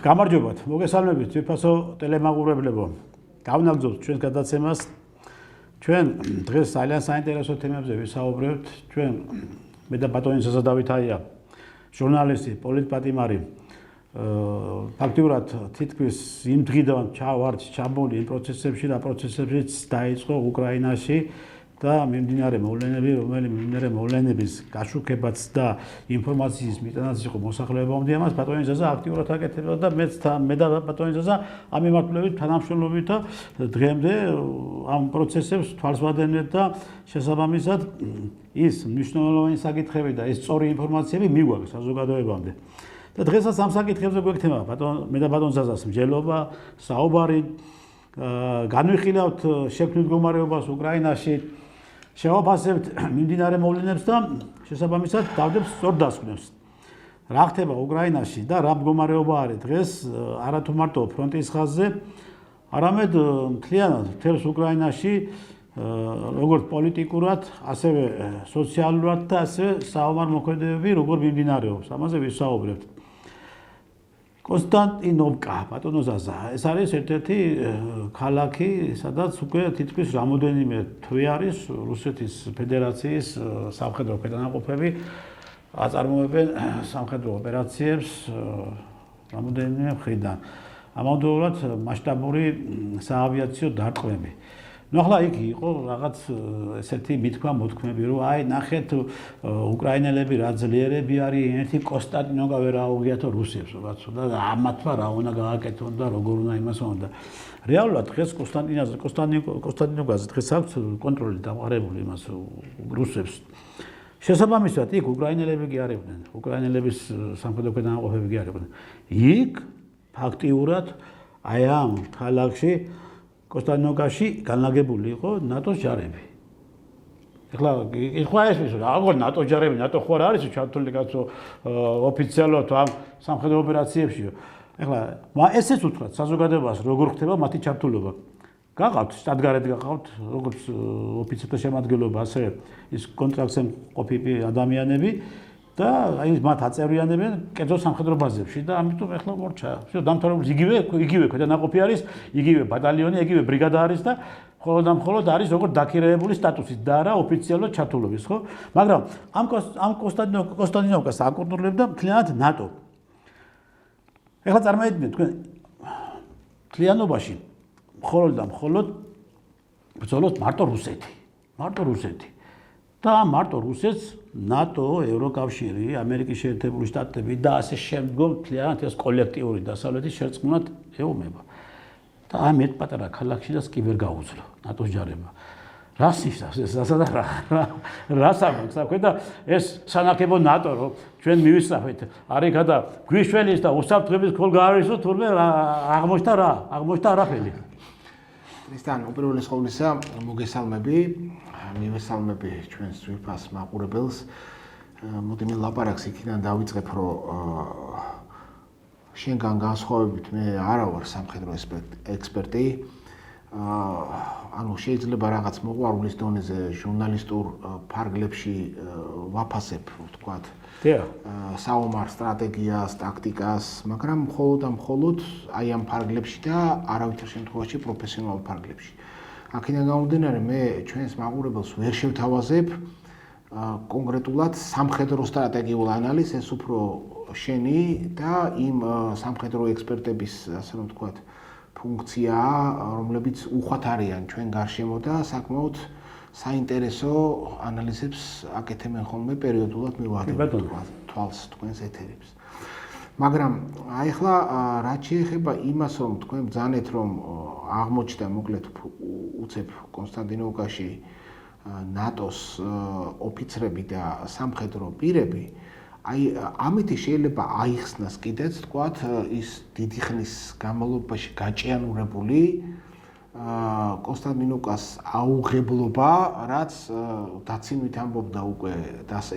გამარჯობათ, მოგესალმებით ძვირფასო ტელემაყურებლებო. Გავნაგზავნოთ ჩვენს გადაცემას. ჩვენ დღეს ძალიან საინტერესო თემებზე ვისაუბრებთ. ჩვენ მე და ბატონი ზაზა დავითაია, ჟურნალისტი, პოლიტპატიმარი. ფაქტიურად თითქმის იმ დღიდან ვართ ჩაბმული იმ პროცესებში და პროცესებშიც დაიწყო უკრაინაში და მიმდინარე მოვლენების გაშუქებაც და ინფორმაციის მიტანაც იყო მოსახლეობამდე ამას ბატონი ზაზა აქტიურად აკეთებდა და მე და ბატონი ზაზა ამ მიმართულებით თანამშრომლობით და დღემდე ამ პროცესებს თვალს ვადევნებთ და შესაბამისად ის მნიშვნელოვანი საკითხები და ეს სწორი ინფორმაციები მიგვაქვს საზოგადოებამდე. და დღესაც ამ საკითხებზე გვექნება მე და ბატონ ზაზას მსჯელობა, საუბარი, განვიხილავთ შექმნილ მდგომარეობას უკრაინაში, შევაფასებთ მიმდინარე მოვლენებს და შესაბამისად დავდებ სწორ დასკვნებს. რა ხდება უკრაინაში და რა მდგომარეობა არის დღეს არა თუ მარტო ფრონტის ხაზზე, არამედ მთლიანად მთელს უკრაინაში როგორც პოლიტიკურად, ასევე სოციალურად და ასევე საომარ მოქმედებები როგორ მიმდინარეობს. ამაზე ვისაუბრებთ. კონსტანტინოვკა, ბატონო ზაზა, ეს არის ერთ-ერთი ქალაქი, სადაც უკვე თითქმის რამოდენიმე თვე არის რუსეთის ფედერაციის სამხედრო ქვედანაყოფები აწარმოებენ სამხედრო ოპერაციებს რამოდენიმე მხრიდან. ამავდროულად მასშტაბური საავიაციო დარტყმები. ნუ ახლა იქ იყო რაღაც ესეთი მითქმა-მოთქმები, რომ აი ნახეთ უკრაინელები რა ძლიერები არის, ერთი კონსტანტინოვკა ვერ აუღიათო რუსებს, რაც და ამათმა რა უნდა გააკეთონ და როგორ უნდა იმას უნდა. რეალურად დღეს კონსტანტინოვკაზე დღეს აქვს კონტროლი დამყარებული იმას რუსებს. შესაბამისად იქ უკრაინელები კი არ იყვნენ, უკრაინელების სამხედრო ქვედანაყოფები კი არ იყვნენ. იქ ფაქტიურად აი ამ ქალაქში კონსტანტინოვკაში განლაგებული იყო ნატოს ჯარები. ეხლა ეხლა ეს როგორ ნატოს ჯარები, ნატო ხო არ არის ჩართული კაცო ოფიციალურად ამ სამხედრო ოპერაციებში. ეხლა ესეც უთხრათ საზოგადოებას როგორ ხდება მათი ჩართულობა. გყავთ სტატგარეთ გყავთ როგორც ოფიცერთა შემადგენლობა, ასე ის კონტრაქტზე მყოფი ადამიანები და აი მათ აწევრიანებენ კერძო სამხედრო ბაზებში და ამიტომ ეხლა მორჩა. всё დამთავრებული იგივე ქვედანაყოფი არის, იგივე ბატალიონი, იგივე ბრიგადა არის და მხოლოდ არის როგორც დაქირავებული სტატუსით და არა ოფიციალურად ჩართულობის, ხო? მაგრამ ამ კონსტანტინოვკას აკონტროლებდა მთლიანად ნატო. ეხლა წარმოიდგინეთ თქვენ მთლიანობაში მხოლოდ ბრძოლობს მარტო რუსეთი. და მარტო რუსეთს ნატო, ევროკავშირი, ამერიკის შეერთებული შტატები და ასე შემდგომ მთლიანად ეს კოლექტიური დასავლეთის შერწყმულად ეომება. და ამ ერთ პატარა ქალაქში და კი ვერ გაუძლო ნატოს ჯარებმა. რას ნიშნავს ეს რას ამბობს საქმე და ეს სანაკებო ნატო რომ ჩვენ მივისწრაფეთ არიქა და გვიშველის და უსაფრთხოების ქოლ გაარისო თურმე აღმოჩნდა არაფერი. ქრისტიან უპირველეს ყოვლისა მოგესალმები, მივესალმები ჩვენს ძვირფას მაყურებელს. მოდი მე ლაპარაკს იქიდან დავიწყებ, რომ შენგან განსხვავებით მე არა ვარ სამხედრო ექსპერტი. ანუ შეიძლება რაღაც მოყვარულის დონეზე ჟურნალისტურ ფარგლებში ვაფასებ, ვთქვათ, საომარ სტრატეგიას, ტაქტიკას, მაგრამ მხოლოდ აი ამ ფარგლებში და არავითარ შემთხვევაში პროფესიონალურ ფარგლებში. აქედან გამომდინარე მე ჩვენს მაყურებელს ვერ შევთავაზებ კონკრეტულად სამხედრო სტრატეგიულ ანალიზს, ეს უფრო შენი და იმ სამხედრო ექსპერტების, ასე რომ ვთქვათ, ფუნქციაა, რომლებიც უხვად არიან ჩვენ გარშემო და საკმაოდ საინტერესო ანალიზებს აკეთებენ ხოლმე პერიოდულად მივადებთ თვალს თქვენს ეთერებს. მაგრამ აი ახლა რაც შეეხება იმას, რომ თქვენ ბრძანეთ, რომ აღმოჩნდა მოკლედ უცებ კონსტანტინოვკაში ნატოს ოფიცრები და სამხედრო პირები, აი ამით შეიძლება აიხსნას კიდეც თქვათ ის დიდი ხნის განმავლობაში გაჭიანურებული კონსტანტინოვკას აუღებლობა, რაც დაცინვით ამბობდა უკვე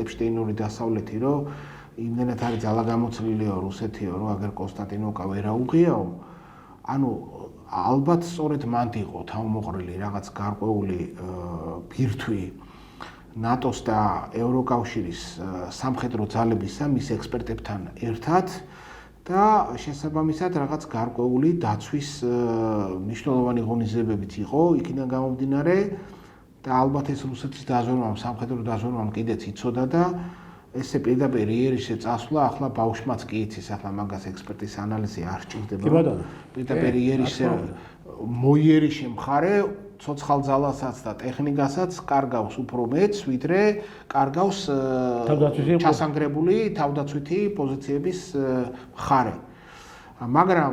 ეპშტეინური დასავლეთი, რომ იმდენად არის ძალა გამოცდილიო რუსეთიო, რომ აგერ კონსტანტინოვკა ვერ აუღიაო. ანუ ალბათ სწორედ მანდ იყო თავმოყრილი რაღაც გარკვეული ბირთვი ნატოს და ევროკავშირის სამხედრო ძალებისა მის ექსპერტებთან ერთად და შესაბამისად რაღაც გარკვეული დაცვის მნიშვნელოვანი ღონისძიებებიც იყო იქიდან გამომდინარე და ალბათ ეს რუსეთის დაზვერვამ, სამხედრო დაზვერვამ კიდეც იცოდა და ესე პირდაპირ იერიშზე წასვლა, ახლა ბავშვმაც კი იცის, ახლა მაგას ექსპერტის ანალიზი არ სჭირდება. კი ბატონო. პირდაპირ იერიშზე მოიერიშე მხარე ცოცხალ ძალასაც და ტექნიკასაც კარგავს უფრო მეც, ვიდრე კარგავს ჩასანგრებული თავდაცვითი პოზიციების მხარე. მაგრამ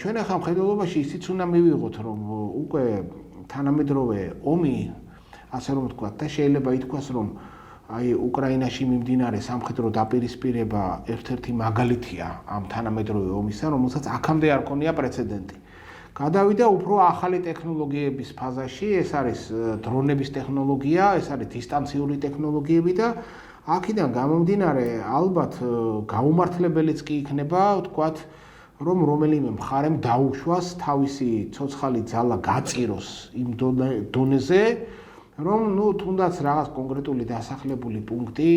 ჩვენ ახლა მხედველობაში ისიც უნდა მივიღოთ, რომ უკვე თანამედროვე ომი, ასე რომ ვთქვათ, და შეიძლება ითქვას, რომ აი უკრაინაში მიმდინარე სამხედრო დაპირისპირება ერთ-ერთი მაგალითია ამ თანამედროვე ომისა, რომელსაც აქამდე არ ქონია პრეცედენტი. გადავიდა უფრო ახალი ტექნოლოგიების ფაზაში, ეს არის დრონების ტექნოლოგია, ეს არის დისტანციური ტექნოლოგიები და აქედან გამომდინარე ალბათ გაუმართლებელიც კი იქნება, ვთქვათ, რომ რომელიმე მხარემ დაუშვას თავისი ცოცხალი ძალა გაწიროს იმ დონეზე, რომ თუნდაც რაღაც კონკრეტული დასახლებული პუნქტი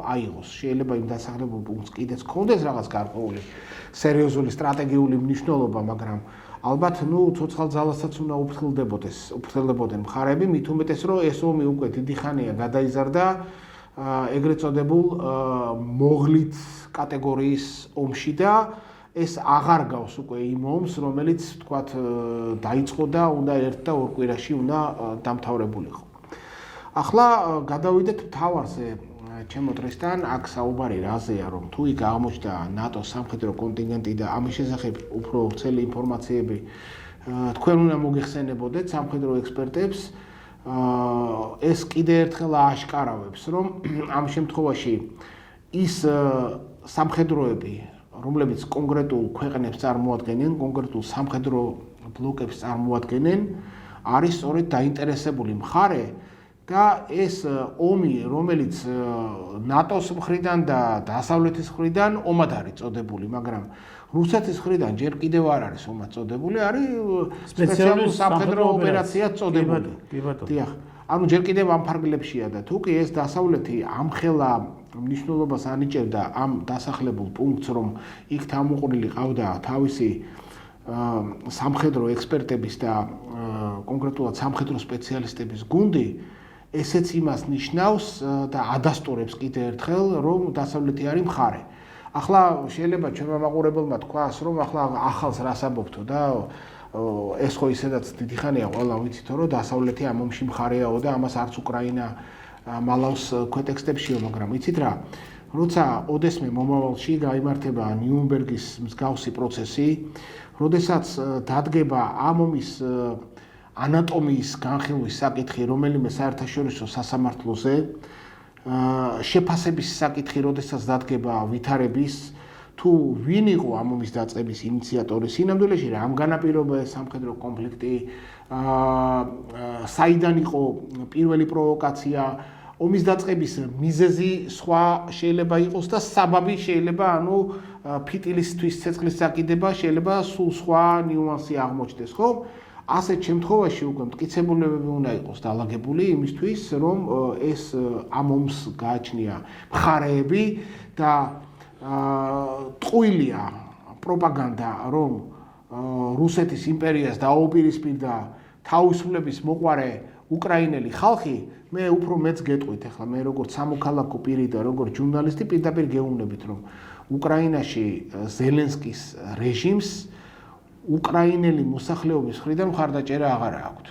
აიღოს. შეიძლება იმ დასახლებულ პუნქტს კიდეც ჰქონდეს რაღაც გარკვეული სერიოზული სტრატეგიული მნიშვნელობა, მაგრამ ალბათ ცოცხალ ძალასაც უნდა უფრთხილდებოდნენ მხარები, მით უმეტეს რომ ეს ომი უკვე დიდი ხანია გადაიზარდა ეგრეთ წოდებულ მოღლით კატეგორიის ომში და ეს აღარ გავს უკვე იმ ომს, რომელიც თქვათ დაიწყო და უნდა ერთ და ორ კვირაში უნდა დამთავრებულიყო. ახლა გადავიდეთ მთავარზე ჩემო დღესთან, აქ საუბარი რაზეა, რომ თუ იქ აღმოჩნდა ნატოს სამხედრო კონტინგენტი და ამის შესახებ უფრო ვრცელი ინფორმაციები თქვენ უნდა მოგეხსენებოდეთ სამხედრო ექსპერტებს, ეს კიდე ერთხელ ააშკარავებს, რომ ამ შემთხვევაში ის სამხედროები, რომლებიც კონკრეტულ ქვეყნებს წარმოადგენენ, კონკრეტულ სამხედრო ბლოკებს წარმოადგენენ, არის სწორედ დაინტერესებული მხარე და ეს ომი, რომელიც ნატოს მხრიდან და დასავლეთის მხრიდან ომად არის წოდებული, მაგრამ რუსეთის მხრიდან ჯერ კიდევ არ არის ომად წოდებული, არის სპეციალური სამხედრო ოპერაცია წოდებული. დიახ. ანუ ჯერ კიდევ ამ ფარგლებშია და თუ კი ეს დასავლეთი ამხელა მნიშვნელობას ანიჭებდა ამ დასახლებულ პუნქტს, რომ იქ თავმოყრილი ყავდა თავისი სამხედრო ექსპერტების და კონკრეტულად სამხედრო სპეციალისტების გუნდი, ესეც იმას ნიშნავს და ადასტურებს კიდე ერთხელ, რომ დასავლეთი არის მხარე. ახლა შეიძლება ჩვენმა მაყურებელმა თქვას, რომ ახლა ახალს რას ამბობთო და ეს ხო ისედაც დიდი ხანია ყველა ვიცითო, რომ დასავლეთი ამ ომში მხარეაო და ამას არც უკრაინა მალავს ქვეტექსტებშიო, მაგრამ იცით რა, როცა ოდესმე მომავალში გაიმართება ნიურნბერგის მსგავსი პროცესი, როდესაც დადგება ამ ომის ანატომიის განხილვის საკითხი რომელიმე საერთაშორისო სასამართლოზე, შეფასების საკითხი, როდესაც დადგება ვითარების, თუ ვინ იყო ამ ომის დაწყების ინიციატორი, სინამდვილეში რა ამ განაპირობა სამხედრო კონფლიქტი, საიდან იყო პირველი პროვოკაცია, ომის დაწყების მიზეზი სხვა შეიძლება იყოს და საბაბი შეიძლება, ფიტილისთვის ცეცხლის საკიდება შეიძლება სულ სხვა ნიუანსი აღმოჩნდეს, ხო? ასეთ შემთხვევაში უკვე მტკიცებულებები უნდა იყოს დალაგებული იმისთვის, რომ ეს ამ ომს გააჩნია მხარეები და ტყუილია პროპაგანდა, რომ რუსეთის იმპერიას დაუპირისპირდა თავისუფლების მოყვარე უკრაინელი ხალხი, მე უფრო მეც გეტყვით, ახლა მე როგორც სამოქალაქო პირი და როგორც ჟურნალისტი პირდაპირ გეუბნებით, რომ უკრაინაში ზელენსკის რეჟიმს უკრაინელი მოსახლეობის მხრიდან მხარდაჭერა აღარ აქვთ.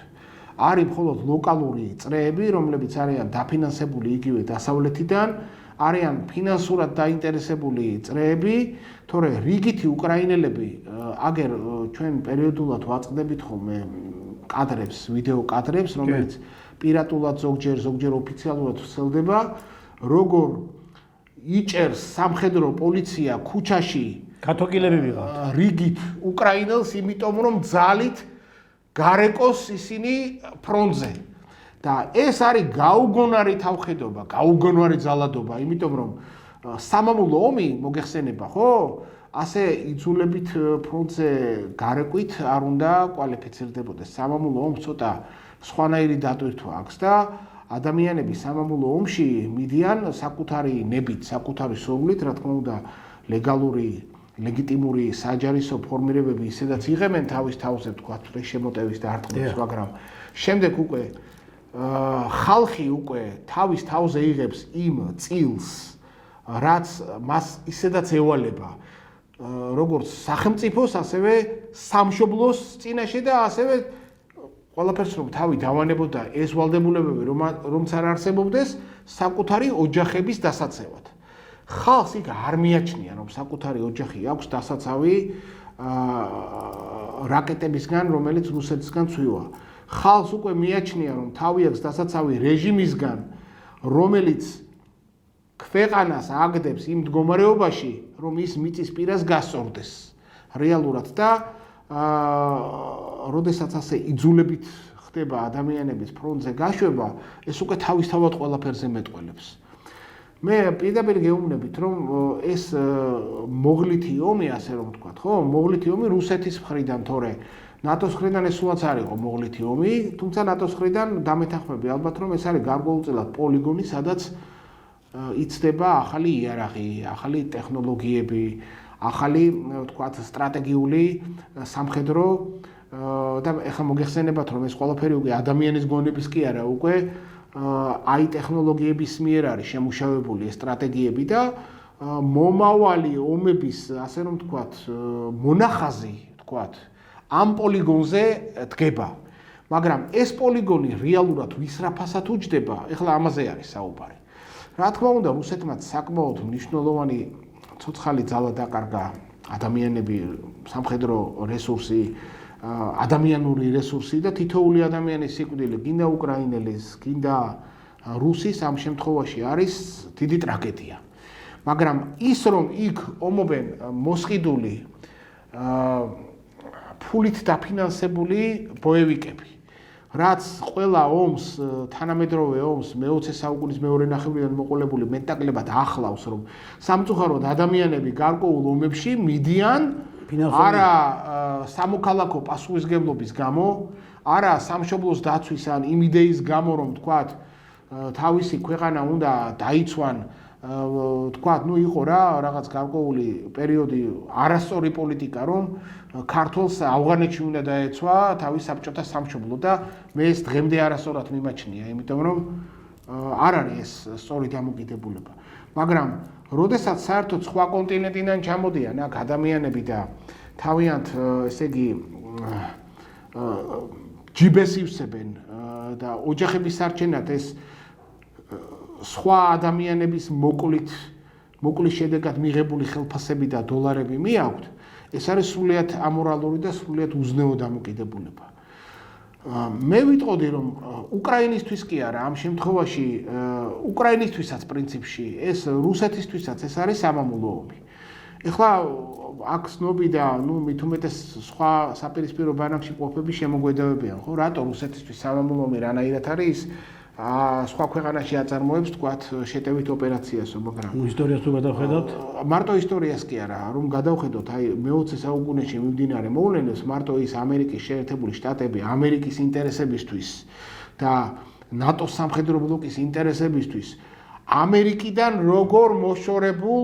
არის მხოლოდ ლოკალური წრეები, რომლებიც არიან დაფინანსებული იგივე დასავლეთიდან, არიან ფინანსურად დაინტერესებული წრეები, თორე რიგითი უკრაინელები, აგერ ჩვენ პერიოდულად ვაწყდებით ხოლმე კადრებს, ვიდეო კადრებს, რომელიც პირატულად ზოგჯერ ოფიციალურად ვრცელდება, როგორ იჭერს სამხედრო პოლიცია ქუჩაში კათოლიკები ვიღავთ. რიგით უკრაინელს, იმიტომ რომ ძალით გარეკოს ისინი ფრონტზე. და ეს არის გაუგონარი თავხედობა, გაუგონარი ძალადობა, იმიტომ რომ სამამულო ომი მოგეხსენება, ხო? ასე იძულებით ფრონტზე გარეკვით არ უნდა კვალიფიცირდებოდეს. სამამულო ომს ცოტა სხვანაირი დატვირთვა აქვს და ადამიანები სამამულო ომში მიდიან საკუთარი ნებით, საკუთარი სოვლით, რა თქმა უნდა, ლეგალური ლეგიტიმური საჯარისო ფორმირებები ისედაც იღებენ თავის თავზე თქვათ შემოტევის დარტყმებს, მაგრამ შემდეგ უკვე ხალხი უკვე თავის თავზე იღებს იმ წილს, რაც მას ისედაც ევალება, როგორც სახელმწიფოს, ასევე სამშობლოს წინაშე და ასევე ყველაფერს რომ თავი დავანებოდა ეს ვალდებულებები რომც არ არსებობდეს საკუთარი ოჯახების დასაცავად. ხალხს იქ არ მიაჩნია რომ საკუთარი ოჯახი აქვს დასაცავი რაკეტებისგან, რომელიც რუსეთისგან ცვივა. ხალხს უკვე მიაჩნია რომ თავი აქვს დასაცავი რეჟიმისგან, რომელიც ქვეყანას აგდებს იმ მდგომარეობაში, რომ ის მიწის პირას გასწორდეს რეალურად და როდესაც ასე იძულებით ხდება ადამიანების ფრონტზე გაშვება, ეს უკვე თავისთავად ყველაფერზე მეტყველებს. მე პირდაპირ გეუბნებით, რომ ეს მოღლითი ომი, ასე რომ ვთქვათ, ხო, მოღლითი ომი რუსეთის მხრიდან, თორე ნატოს მხრიდან ეს სულაც არ იყო მოღლითი ომი, თუმცა ნატოს მხრიდან დამეთანხმები ალბათ, რომ ეს არის გარკვეულწილად პოლიგონი, სადაც იცდება ახალი იერარქია, ახალი ტექნოლოგიები, ახალი, ვთქვათ, სტრატეგიული სამხედრო და ეხლა მოგეხსენებათ, რომ ეს ყველაფერი უკვე ადამიანის გონების კი არა, უკვე აი ტექნოლოგიების მიერ არის შემუშავებული ეს სტრატეგიები და მომავალი ომების, ასე რომ ვთქვათ, მონახაზი, ვთქვათ, ამ პოლიგონზე დგება. მაგრამ ეს პოლიგონი რეალურად ვის რაფასად უჯდება, ეხლა ამაზე არის საუბარი. რა თქმა უნდა, რუსეთმაც საკმაოდ მნიშვნელოვანი ცოცხალი ძალა დაკარგა ადამიანები, სამხედრო რესურსი, ადამიანური რესურსი და თითოეული ადამიანის სიკვდილი, გინდა უკრაინელის, გინდა რუსის ამ შემთხვევაში არის დიდი ტრაგედია. მაგრამ ის რომ იქ ომობენ მოსყიდული ფულით დაფინანსებული ბოევიკები, რაც ყველა ომს, თანამედროვე ომს მე-20 საუკუნის მეორე ნახევრიდან მოყოლებული მეტნაკლებად ახლავს, რომ სამწუხაროდ ადამიანები გარკვეულ ომებში მიდიან არა სამოქალაქო პასუხისმგებლობის გამო, არა სამშობლოს დაცვის ან იმ იდეის გამო, რომ თქვათ თავისი ქვეყანა უნდა დაიცვან, თქვათ, ნუ იყო რა რაღაც გარკვეული პერიოდი არასწორი პოლიტიკა, რომ ქართველს ავღანეთში უნდა დაეცვა თავის საბჭოთა სამშობლო და მე ეს დღემდე არასწორად მიმაჩნია, იმიტომ რომ არ არის ეს სწორი დამოკიდებულება. მაგრამ როდესაც საერთოდ სხვა კონტინენტიდან ჩამოდიან აქ ადამიანები და თავიანთ, ესე იგი, ჯიბეს ივსებენ და ოჯახების სარჩენად ეს სხვა ადამიანების მოკლის შედეგად მიღებული ხელფასები და დოლარები მიაქვთ, ეს არის სრულიად ამორალური და სრულიად უზნეო დამოკიდებულება. მე ვიტყოდი, რომ უკრაინისთვის კი არა, ამ შემთხვევაში უკრაინისთვისაც პრინციპში, ეს რუსეთისთვისაც ეს არის სამამულო ომი. ეხლა აქ ცნობი და მით უმეტეს სხვა საპირისპირო ბანაკში ყოფები შემოგვედავებიან, ხო, რატო რუსეთისთვის სამამულო ომი რანაირად არის სხვა ქვეყანაში აწარმოებს, თქვათ, შეტევით ოპერაციასო, მაგრამ ისტორიას თუ გადავხედოთ, მარტო ისტორიას კი არა, რომ გადავხედოთ, აი მე-20 საუკუნეში მიმდინარე მოვლენებს, მარტო ის ამერიკის შეერთებული შტატები ამერიკის ინტერესებისთვის და ნატოს სამხედრო ბლოკის ინტერესებისთვის ამერიკიდან როგორ მოშორებულ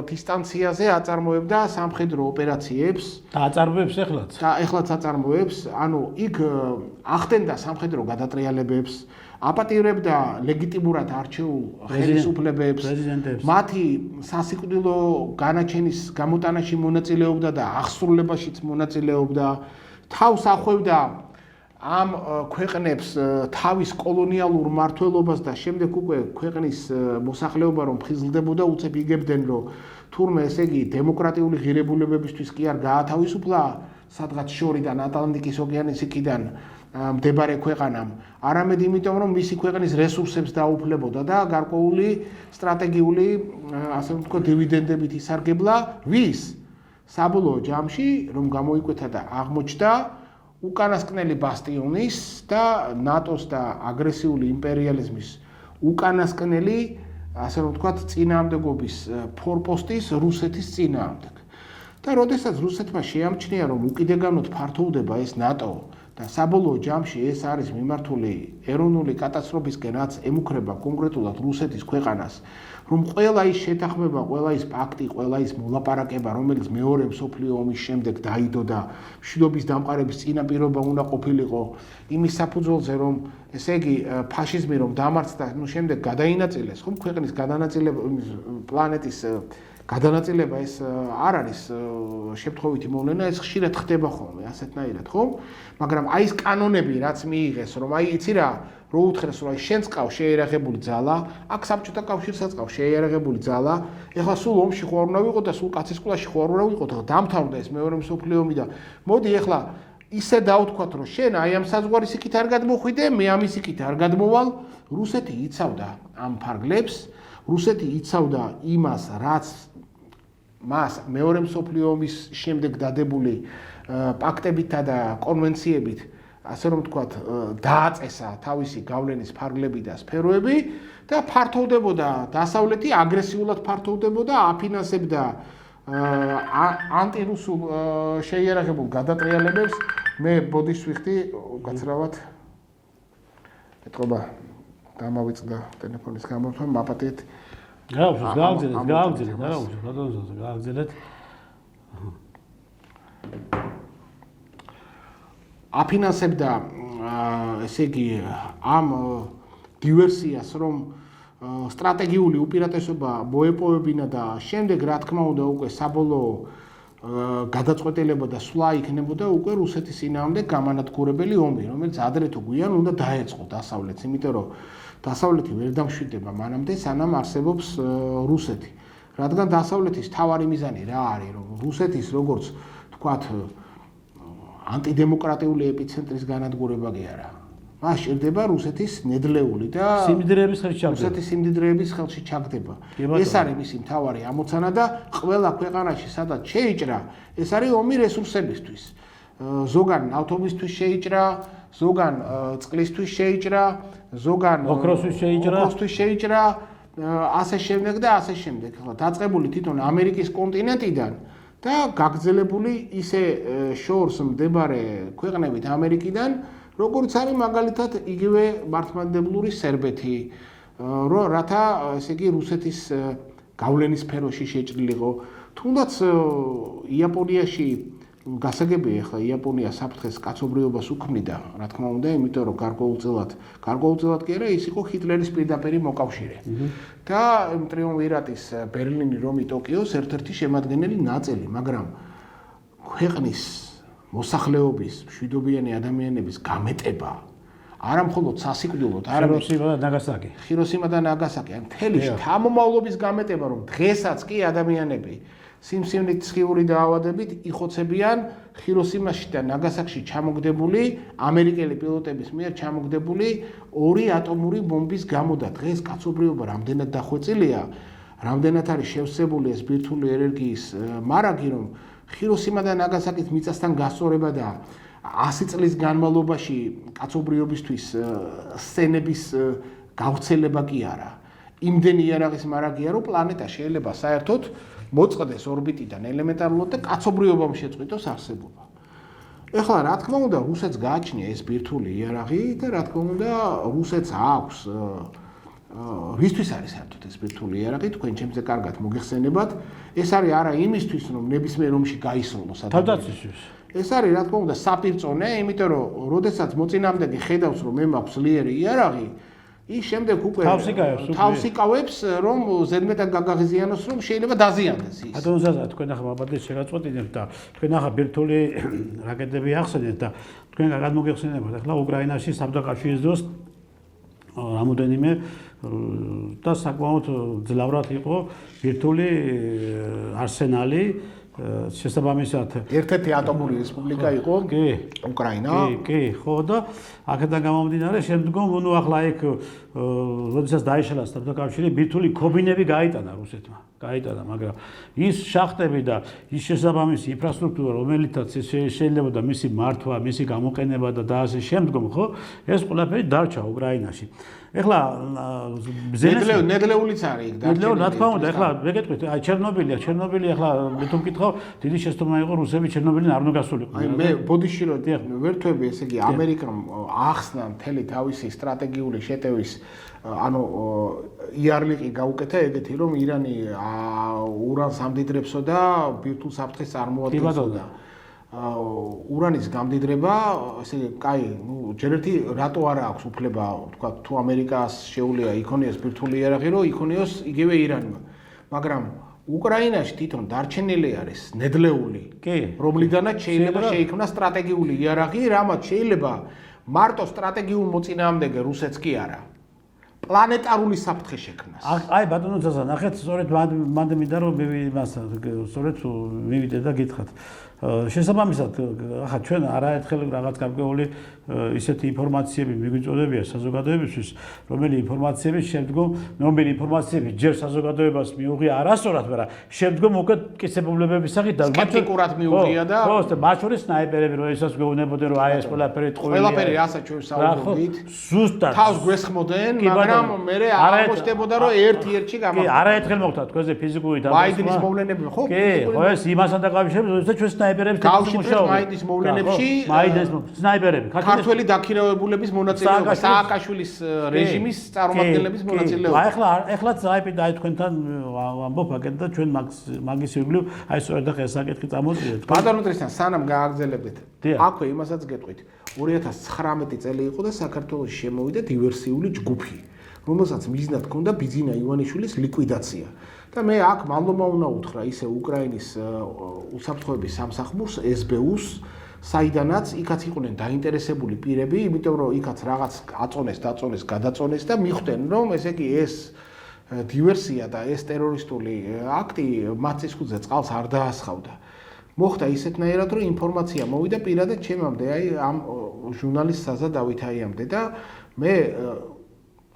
დისტანციაზე აწარმოებდა სამხედრო ოპერაციებს და აწარმოებს ეხლაც. და ეხლაც აწარმოებს, ანუ იქ ახდენდა სამხედრო გადატრიალებებს, აპატიურებდა ლეგიტიმურად არჩეულ ხელისუფლებებს, მათი სასიკვდილო განაჩენის გამოტანაში მონაწილეობდა და აღსრულებაშიც მონაწილეობდა, თავს ახვევდა ამ ქვეყნებს თავის კოლონიალურ მმართველობას და შემდეგ უკვე ქვეყნის მოსახლეობა რომ ხიზლდებოდა, უცებ იგებდნენ, რომ თურმე ესე იგი დემოკრატიული ღირებულებებისთვის კი არ გაათავისუფლა სადღაც შორიდან ატლანტიკის ოკეანის იქიდან მდებარე ქვეყანამ, არამედ იმიტომ, რომ მისი ქვეყნის რესურსებს დაუფლებოდა და გარკვეული სტრატეგიული, ასე ვთქვათ, დივიდენდებით ისარგებლა, ვის საბოლოო ჯამში, რომ გამოიკვეთა და აღმოჩნდა უკანასკნელი ბასტიონის და ნატოს და აგრესიული იმპერიალიზმის უკანასკნელი, ასე რომ ვთქვათ, წინააღმდეგობის ფორპოსტის რუსეთის წინააღმდეგ. და როდესაც რუსეთმა შეამჩნია, რომ უკიდეგანოდ ფართოვდება ეს ნატო და საბოლოო ჯამში ეს არის მიმართული ეროვნული კატასტროფისკენ, რაც ემუქრება კონკრეტულად რუსეთის ქვეყანას, რომ ყველა ის შეთანხმება, ყველა ის პაქტი, ყველა ის მოლაპარაკება, რომელიც მეორე მსოფლიო ომის შემდეგ დაიდო და მშვიდობის დამყარების წინაპირობა უნდა ყოფილიყო იმის საფუძველზე, რომ ესე იგი ფაშიზმი რომ დამარცხდა, შემდეგ გადაინაწილეს, ხომ ქვეყნის გადანაწილება, პლანეტის გადანაწილება ეს არ არის შემთხვევითი მოვლენა, ეს ხშირად ხდება ხოლმე ასეთნაირად, ხო? მაგრამ აი ეს კანონები რაც მიიღეს, რომ აი იცი რა, რო უთხრეს, რომ აი შენს ყავს შეიარაღებული ძალა, აქ საბჭოთა კავშირსაც ყავს შეიარაღებული ძალა, ეხლა სულ ომში ხო არ უნდა ვიყო და სულ კაცისკულაში ხო არ უნდა ვიყო და დამთავრდა ეს მეორე მსოფლიო ომი და მოდი ეხლა ისე დავთქვათ, რომ შენ აი ამ საზღვარის იქით არ გადმოხვიდე, მე ამის იქით არ გადმოვალ, რუსეთი იცავდა ამ ფარგლებს, რუსეთი იცავდა იმას, რაც მას მეორე მსოფლიო ომის შემდეგ დადებული პაქტებითა და კონვენციებით, ასე რომ ვთქვათ, დააწესა თავისი გავლენის ფარგლები და სფეროები და ფართოვდებოდა დასავლეთი აგრესიულად ფართოვდებოდა, აფინანსებდა ანტირუსულ შეიარაღებულ გადატრიალებებს. მე ბოდიშს ვიხდი გაცრავად ეთყობა დამავიწყდა ტელეფონის გამოთქვა, მაპატიეთ. გააგზელეთ. აფინანსებდა ესე იგი ამ დივერსიას, რომ სტრატეგიული უპირატესობა მოეპოვებინა და შემდეგ რა თქმა უნდა უკვე საბოლოო გადაწყვეტილება და სვლა იქნებოდა უკვე რუსეთის წინააღმდეგ გამანადგურებელი ომი, რომელიც ადრე თუ გვიან უნდა დაეწყო დასავლეთს, იმიტომ რომ დასავლეთი ვერ დამშვიდება მანამდე, სანამ არსებობს რუსეთი. რადგან დასავლეთის თავარი მიზანი რა არის, რომ რუსეთის როგორც თქვათ ანტიდემოკრატიული ეპიცენტრის განადგურება კი არა. მას სჭირდება რუსეთის ნედლეული და სიმდიდრეების ხელში ჩაგდება. რუსეთის სიმდიდრეების ხელში ჩაგდება. ეს არის მისი მთავარი ამოცანა და ყველა ქვეყანაში სადაც შეიჭრა, ეს არის ომი რესურსებისთვის. ზოგან ავტომისთვის შეიჭრა, ზოგან წყლისთვის შეიჭრა, ზოგან ოქროსთვის შეიჭრა, ასე შემდეგ და ასე შემდეგ. ახლა დაწყებული თვითონ ამერიკის კონტინენტიდან და გაგრძელებული ისე შორს მდებარე ქვეყნებით ამერიკიდან, როგორც არის მაგალითად იგივე მართლმადიდებლური სერბეთი, რათა ესე იგი რუსეთის გავლენის სფეროში შეჭრილიყო. თუნდაც იაპონიაში გასაგებია, ახლა იაპონია საფრთხეს კაცობრიობას უქმნიდა, რა თქმა უნდა, იმიტომ რომ გარკვეულწილად კი არა, ის იყო ჰიტლერის პირდაპირი მოკავშირე. და ტრიუმვირატის ბერლინი, რომი, ტოკიოს ერთ-ერთი შემადგენელი ნაწილი, მაგრამ ქვეყნის მოსახლეობის მშვიდობიანი ადამიანების გამეტება არა მხოლოდ სასიკვდილოდ, არამედ ჰიროსიმა და ნაგასაკი, ან მთელი შთამომავლობის გამეტება, რომ დღესაც კი ადამიანები სიმსივნით სხიური დაავადებით იხოცებიან ჰიროსიმაში და ნაგასაკში ჩამოგდებული ამერიკელი პილოტების მიერ ჩამოგდებული 2 ატომური ბომბის გამო და დღეს კაცობრიობა რამდენად დახვეწილია, რამდენად არის შევსებული ეს ბირთვული ენერგიის მარაგი, რომ ჰიროსიმა და ნაგასაკის მიწასთან გასწორება და 100 წლის განმავლობაში კაცობრიობისთვის სცენების გავრცელება კი არა. იმდენი იარაღის მარაგია, რომ პლანეტა შეიძლება საერთოდ მოწყდეს ორბიტიდან ელემენტარულად და კაცობრიობამ შეწყვიტოს არსებობა. ეხლა რა თქმა უნდა, რუსეთს გააჩნია ეს ბირთვული იარაღი და რა თქმა უნდა, რუსეთს აქვს რისთვის არის საერთოდ ეს ბირთვული იარაღი, თქვენ ჩემზე კარგად მოგეხსენებათ, ეს არის არა იმისთვის, რომ ნებისმიერ ომში გაისროლოს თავდაცვისთვის. ეს არის რა თქმა უნდა საპირწონე, იმიტომ რომ როდესაც მოწინააღმდეგე ხედავს, რომ მე მაქვს ძლიერი იარაღი, ის შემდეგ უკვე თავს იკავებს, რომ ზედმეტად გაგაღიზიანოს, რომ შეიძლება დაზიანდეს ის. ბატონო ზაზა, თქვენ ახლა მაბადეთ შეგაწყვეტინებთ და თქვენ ახლა ბირთვული რაკეტები ახსენეთ და თქვენ კარგად მოგეხსენებათ, ახლა უკრაინაში საბჭოთა კავშირის დროს რამოდენიმე და საკმაოდ ძლავრად იყო ბირთვული არსენალი. შესაბამისად ერთ-ერთი ატომური რესპუბლიკა იყო უკრაინა. კი, ხო და აქედან გამომდინარე შემდგომ, ახლა იქ როდესაც დაიშალა საბჭოთა ბირთვული ქობინები გაიტანა რუსეთმა. მაგრამ ის შახტები და ის შესაბამისი ინფრასტრუქტურა, რომელიცაც შეიძლება მისი მართვა, მისი გამოყენება და ასე შემდგომ, ხო? ეს ყველაფერი დარჩა უკრაინაში. ეხლა ნედლეულიც არის იქ დარჩენილი. რა თქმა უნდა, ეხლა მეკითხეთ, აი ჩერნობილი ეხლა მე თუ მკითხავ, დიდი შეცდომა იყო რუსები ჩერნობილიდან არ უნდა გასულიყო. აი მე ბოდიში რომ ვერთვები, ესე იგი ამერიკამ ახსნა მთელი თავისი სტრატეგიული შეტევის ანუ იარლიყი გაუკეთა ეგეთი რომ ირანი ურანს ამდიდრებსო და ბირთვულ საფრთხეს წარმოადგენსო და ურანის გამდიდრება, ესე იგი, კაი, ჯერ ერთი რატო არა აქვს უფლება, თქვა, თუ ამერიკას შეუძლია იქონიოს ბირთვული იარაღი, რომ იქონიოს იგივე ირანმა. მაგრამ უკრაინაში თვითონ დარჩენილი არის ნედლეული, რომლიდანაც შეიძლება შეიქმნას სტრატეგიული იარაღი, რამაც შეიძლება მარტო სტრატეგიულ მოწინააღმდეგე რუსეთს კი არა. პლანეტარული საფრთხე შექმნას. აი ბატონო ძაზა, ნახეთ, სწორედ მანდ მინდა რომ იმას სწორედ მივიდე და გითხრათ. შესაბამისად, ახლა ჩვენ არაერთხელ რაღაც გარკვეული ისეთი ინფორმაციები მიგვიწოდებია საზოგადოებისთვის, რომელი ინფორმაციები შემდგომ ნომერი ინფორმაციები ჯერ საზოგადოებას მიუღია არასწორად, მაგრამ შემდგომ უკვე კისებულებების სახით და სკეპტიკურად მიუღია და ხო, მათ შორის სნაიპერები როდესაც გვეუბნებოდნენ რომ აი ეს ყველაფერი ტყუილია. ყველაფერი რასაც ჩვენ საუბრობდით. ზუსტად. თავს გვესხმოდნენ, მაგრამ მე აღმოჩნდებოდა რომ ერთ-ერთში კი, არაერთხელ მოხდა თქვენზე ფიზიკური დაბადება. მაიდის მოვლენები ხო? კი, ხო, ეს იმასთან დაკავშირებით, როდესაც ჩვენ სნაიპერებს გავშიფრეთ მაიდის მოვლენებში სნაიპერები, ქართველი დაქირავებულების მონაწილეობა, სააკაშვილის რეჟიმის წარმომადგენლების მონაწილეობა. აი ეხლაც აიპი და თქვენთან ამბობ აკეთ და ჩვენ მაგის ირგვლივ აი სწორედ ახლა საკითხი წამოწიეთ. ბატონო ტრისთან, სანამ გააგრძელებდეთ, აქვე იმასაც გეტყვით. 2019 წელი იყო და საქართველოში შემოვიდა დივერსიული ჯგუფი, რომელსაც მიზნად ჰქონდა ბიძინა ივანიშვილის ლიკვიდაცია. და მე აქ მალომა უნდა უთხრა ისე უკრაინის უსაფრთხოების სამსახურს SBU-ს, საიდანაც იქაც იყვნენ დაინტერესებული პირები, იმიტომ რომ იქაც რაღაც აწონეს, გადაწონეს და მიხვდნენ, რომ ესე იგი ეს დივერსია და ეს ტერორისტული აქტი მათ სისხლზე წყალს არ დაასხავდა. მოხდა ისეთნაირად, რომ ინფორმაცია მოვიდა პირადად ჩემამდე, აი ამ ჟურნალისტ საზა დავითაიამდე და მე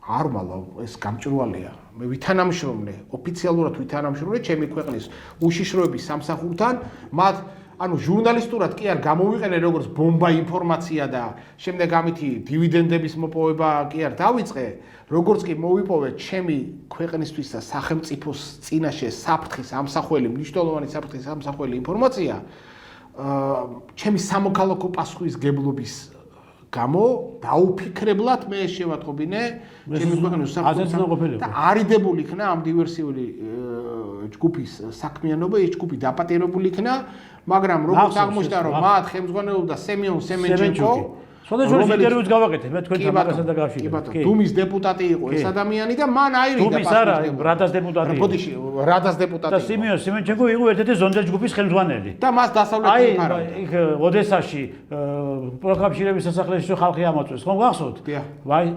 არ მალავ, ეს გამჭვირვალეა. მე ვითანამშრომლე, ოფიციალურად ვითანამშრომლე ჩემი ქვეყნის უშიშროების სამსახურთან, მათ ანუ ჟურნალისტურად კი არ გამოვიყენე როგორც ბომბა ინფორმაცია და შემდეგ ამითი დივიდენდების მოპოვება კი არ დავიწყე, როგორც კი მოვიპოვე ჩემი ქვეყნისთვის და სახელმწიფოს წინაშე საფრთხის ამსახველი, მნიშვნელოვანი საფრთხის ამსახველი ინფორმაცია, ჩემი სამოქალაქო პასუხისმგებლობის გამო დაუფიქრებლად მე შევატყობინე ჩემი ქვეყნის სახელმწიფოს და არიდებული იქნა ამ დივერსიული ჯგუფის საქმიანობა, ეს ჯგუფი დაპატიმრებული იქნა, მაგრამ როგორც აღმოჩნდა რომ მათ ხელმძღვანელობდა სემიონ სემენჩენკო, სხვადასხვა ინტერვიუს გავაკეთე მე თქვენთან მაგასთან დაკავშირებით. დუმის დეპუტატი იყო ეს ადამიანი და მან აირიდა დუმის არა, რადას დეპუტატი იყო. ბოდიში, რადას დეპუტატი იყო. და სემიონ სემენჩენკო იყო ერთ-ერთი ზონდელ ჯგუფის ხელმძღვანელი. და მას დასავლეთი იფარა. აი, იქ ოდესაში პროკავშირების სასახლეში ხალხი ამოწვეს, ხომ გახსოვთ?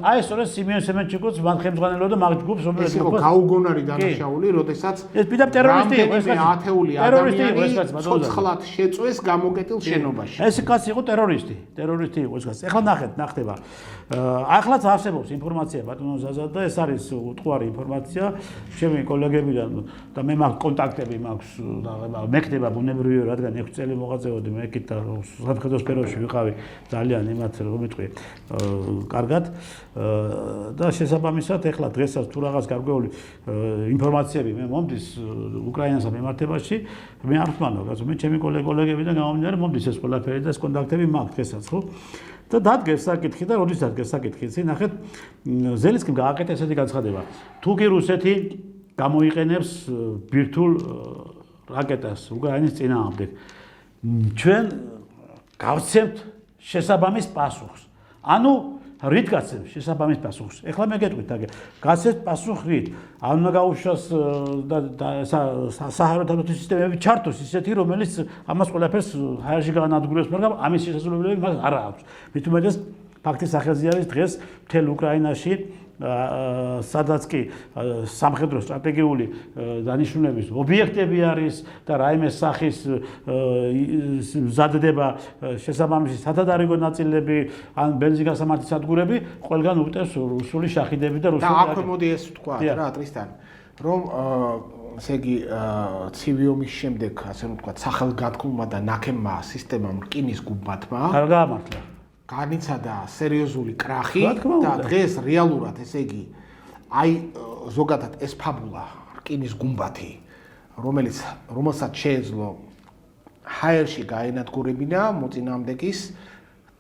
აი, სწორედ სემიონ სემენჩენკოც მან ხელმძღვანელობდა მაგ ჯგუფს, რომელიც ეს იყო გაუგონარი დანაშაული, როდესაც ეს პიდა ტერორისტი იყო, ეს ათეული ადამიანი ცოცხლად შეწვეს გამოკეტილ შენობაში. ეს კაცი იყო ტერორისტი იყო ეს კაცი. ეხლა ნახდება. ახლაც არსებობს ინფორმაცია ბატონო ზაზა და ეს არის უტყუარი ინფორმაცია ჩემი კოლეგებიდან და მე მაქვს კონტაქტები მაქვს და მექნება ბუნებრივია რადგან 6 წელი მოღვაწეობდი მეკით და საფრთხო სფეროში ვიყავი ძალიან იმათ რომ იტყვი კარგად და შესაბამისად ეხლა დღესაც თუ რაღაც გარკვეული ინფორმაციები მე მომდის უკრაინას მიმართებაში მე არ ვთმანო კაცო მე ჩემი კოლეგებიდან გამომდინარე მომდის ეს ყველაფერი და ეს კონტაქტები მაქვს დღესაც ხო და დადგეს საკითხი და როდის დადგეს საკითხი იცი ნახეთ ზელენსკიმ გააკეთა ესეთი განცხადება თუ კი რუსეთი გამოიყენებს ბირთვულ რაკეტას უკრაინის წინააღმდეგ ჩვენ გავცემთ შესაბამის პასუხს ანუ რით გაცემთ შესაბამის პასუხს ეხლა მე გეტყვით აგე გაცემთ პასუხს რით ან უნდა გაუშვას და საჰაერო სისტემები ჩართოს ისეთი რომელიც ამას ყველაფერს ჰაერში განადგურებს მაგრამ ამის შესაძლებლობები მას არ აქვს მით უმეტეს ფაქტის სახელზე არის დღეს მთელ უკრაინაში სადაც კი სამხედრო სტრატეგიული დანიშნულების ობიექტები არის და რაიმე სახის მზადდება შესაბამისი სათადარიგო ნაწილები ან ბენზინგასამართი სადგურები ყველგან უწევს რუსული შახიდები და რუსული და აქვე მოდი ეს ვთქვა რა ტრისთან რომ ესე იგი ცივი ომის შემდეგ ასე რომ ვთქვა სახელგანთქმულმა და ნაკემმა სისტემამ რკინის გუმბათმა არ გაამართლა განიცადა სერიოზული კრახი და დღეს რეალურად ესე იგი აი ზოგადად ეს ფაბულა რკინის გუმბათი რომელსაც შეეძლო ჰაერში გაენადგურებინა მოწინააღმდეგის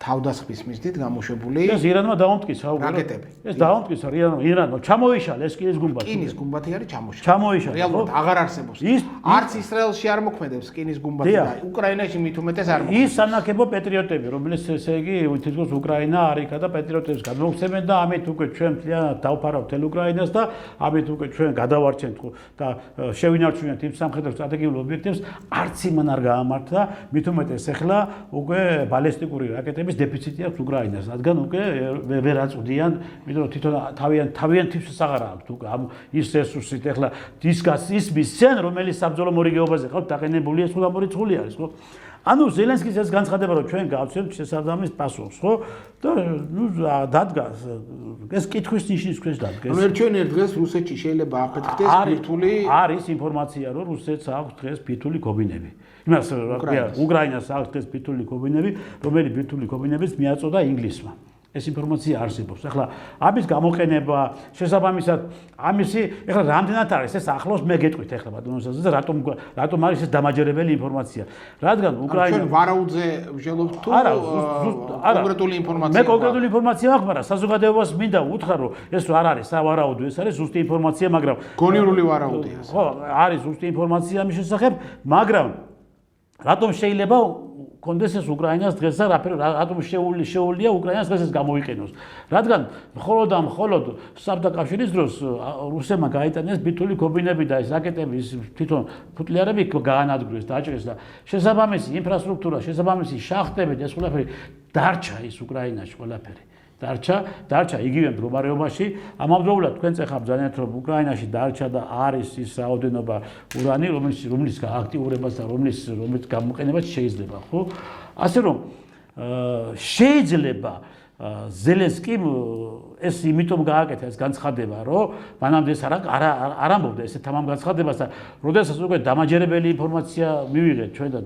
თავდასხმის მიზნით გამოშვებული ეს ირანმა დაუმტკიცა რაკეტები. ეს დაუმტკიცა ირანმა ჩამოიშალა ეს რკინის გუმბათი. რკინის გუმბათი არის ჩამოშალებული. ჩამოიშალა. რეალურად აღარ არსებობს. არც ისრაელში არ მოქმედებს რკინის გუმბათი და უკრაინაში მით უმეტეს არ მოქმედებს. ის სანაკებო პატრიოტები, რომლებიც ესე იგი თითქოს უკრაინა არიქა და პატრიოტებს გადმოგვცემენ და ამით უკვე ჩვენ მთლიანად დავფარავთ თელ უკრაინას და ამით უკვე ჩვენ გადავარჩენთ და შევინარჩუნეთ იმ სამხედრო სტრატეგიულ ობიექტებს, არც იმან არ გაამართლა, მით უმეტეს ახლა უკვე ბალისტიკური რაკეტები დეფიციტი აქვს უკრაინას, რადგან უკვე ვერ აწვდიან, იმიტომ რომ თვითონ თავიანთ თვისს აღარ აქვს უკვე ამ ის რესურსით ახლა დისკას ის მისცენ, რომელიც საბრძოლო მორიგეობაზე ხალხ დაყენებული ეს უდამორიცხული არის, ხო? ანუ ზელენსკის ეს განცხადება რომ ჩვენ გავცემთ შესაბამის პასუხს, ხო? და ნუ დადგას ეს კითხვის ნიშნის ქვეშ დადგეს. ერთ დღეს რუსეთში შეიძლება აფეთქდეს ბირთვული არის ინფორმაცია რომ რუსეთს აქვს დღეს ბირთვული კობინები. იმას უკრაინას აქვს დღეს ბირთვული კობინები, რომელიც ბირთვული კობინებიც მიაწოდა ინგლისმა. ეს ინფორმაცია არსებობს. ახლა ამის გამოყენება შესაბამისად ამისი ახლა რამდენად არის ეს ახლოს მე გეტყვით ახლა ბატონოსაზე და რატომ არის ეს დამაჯერებელი ინფორმაცია. რადგან უკრაინა ჩვენ ვარაუდზე ვჟელობთ თუ კონკრეტული ინფორმაცია. მე კონკრეტული ინფორმაცია მაქვს, მაგრამ საზოგადოებას მინდა უთხრა რომ ეს არ არის სავარაუდო, ეს არის ზუსტი ინფორმაცია, მაგრამ გონივრული ვარაუდია. ხო, არის ზუსტი ინფორმაცია ამის შესახებ, მაგრამ რატომ შეიძლება კონდეს ეს უკრაინას დღეს და რატომ შეუძლია უკრაინას დღეს ეს გამოიყენოს. რადგან მხოლოდ საბჭოთა კავშირის დროს რუსებმა გაიტანეს ბირთვული კობინები და ეს რაკეტები თვითონ ფუტლიარები გაანადგურეს, დაჭრეს და შესაბამისი ინფრასტრუქტურა, შესაბამისი შახტები და ეს ყველაფერი დარჩა ის უკრაინაში ყველაფერი. დარჩა იგივე მდგომარეობაში. ამავდროულად თქვენ წეხავთ ძალიან რომ უკრაინაში დარჩა და არის ის რაოდენობა ურანი, რომლის აქტიურებას და რომლის გამოყენებას შეიძლება, ხო? ასე რომ შეიძლება ზელენსკიმ ეს იმიტომ გააკეთა ეს განცხადება, რომ მანამდე ეს არ ამბობდა ესეთ ამ განცხადებას და როდესაც უკვე დამაჯერებელი ინფორმაცია მივიღეთ ჩვენ და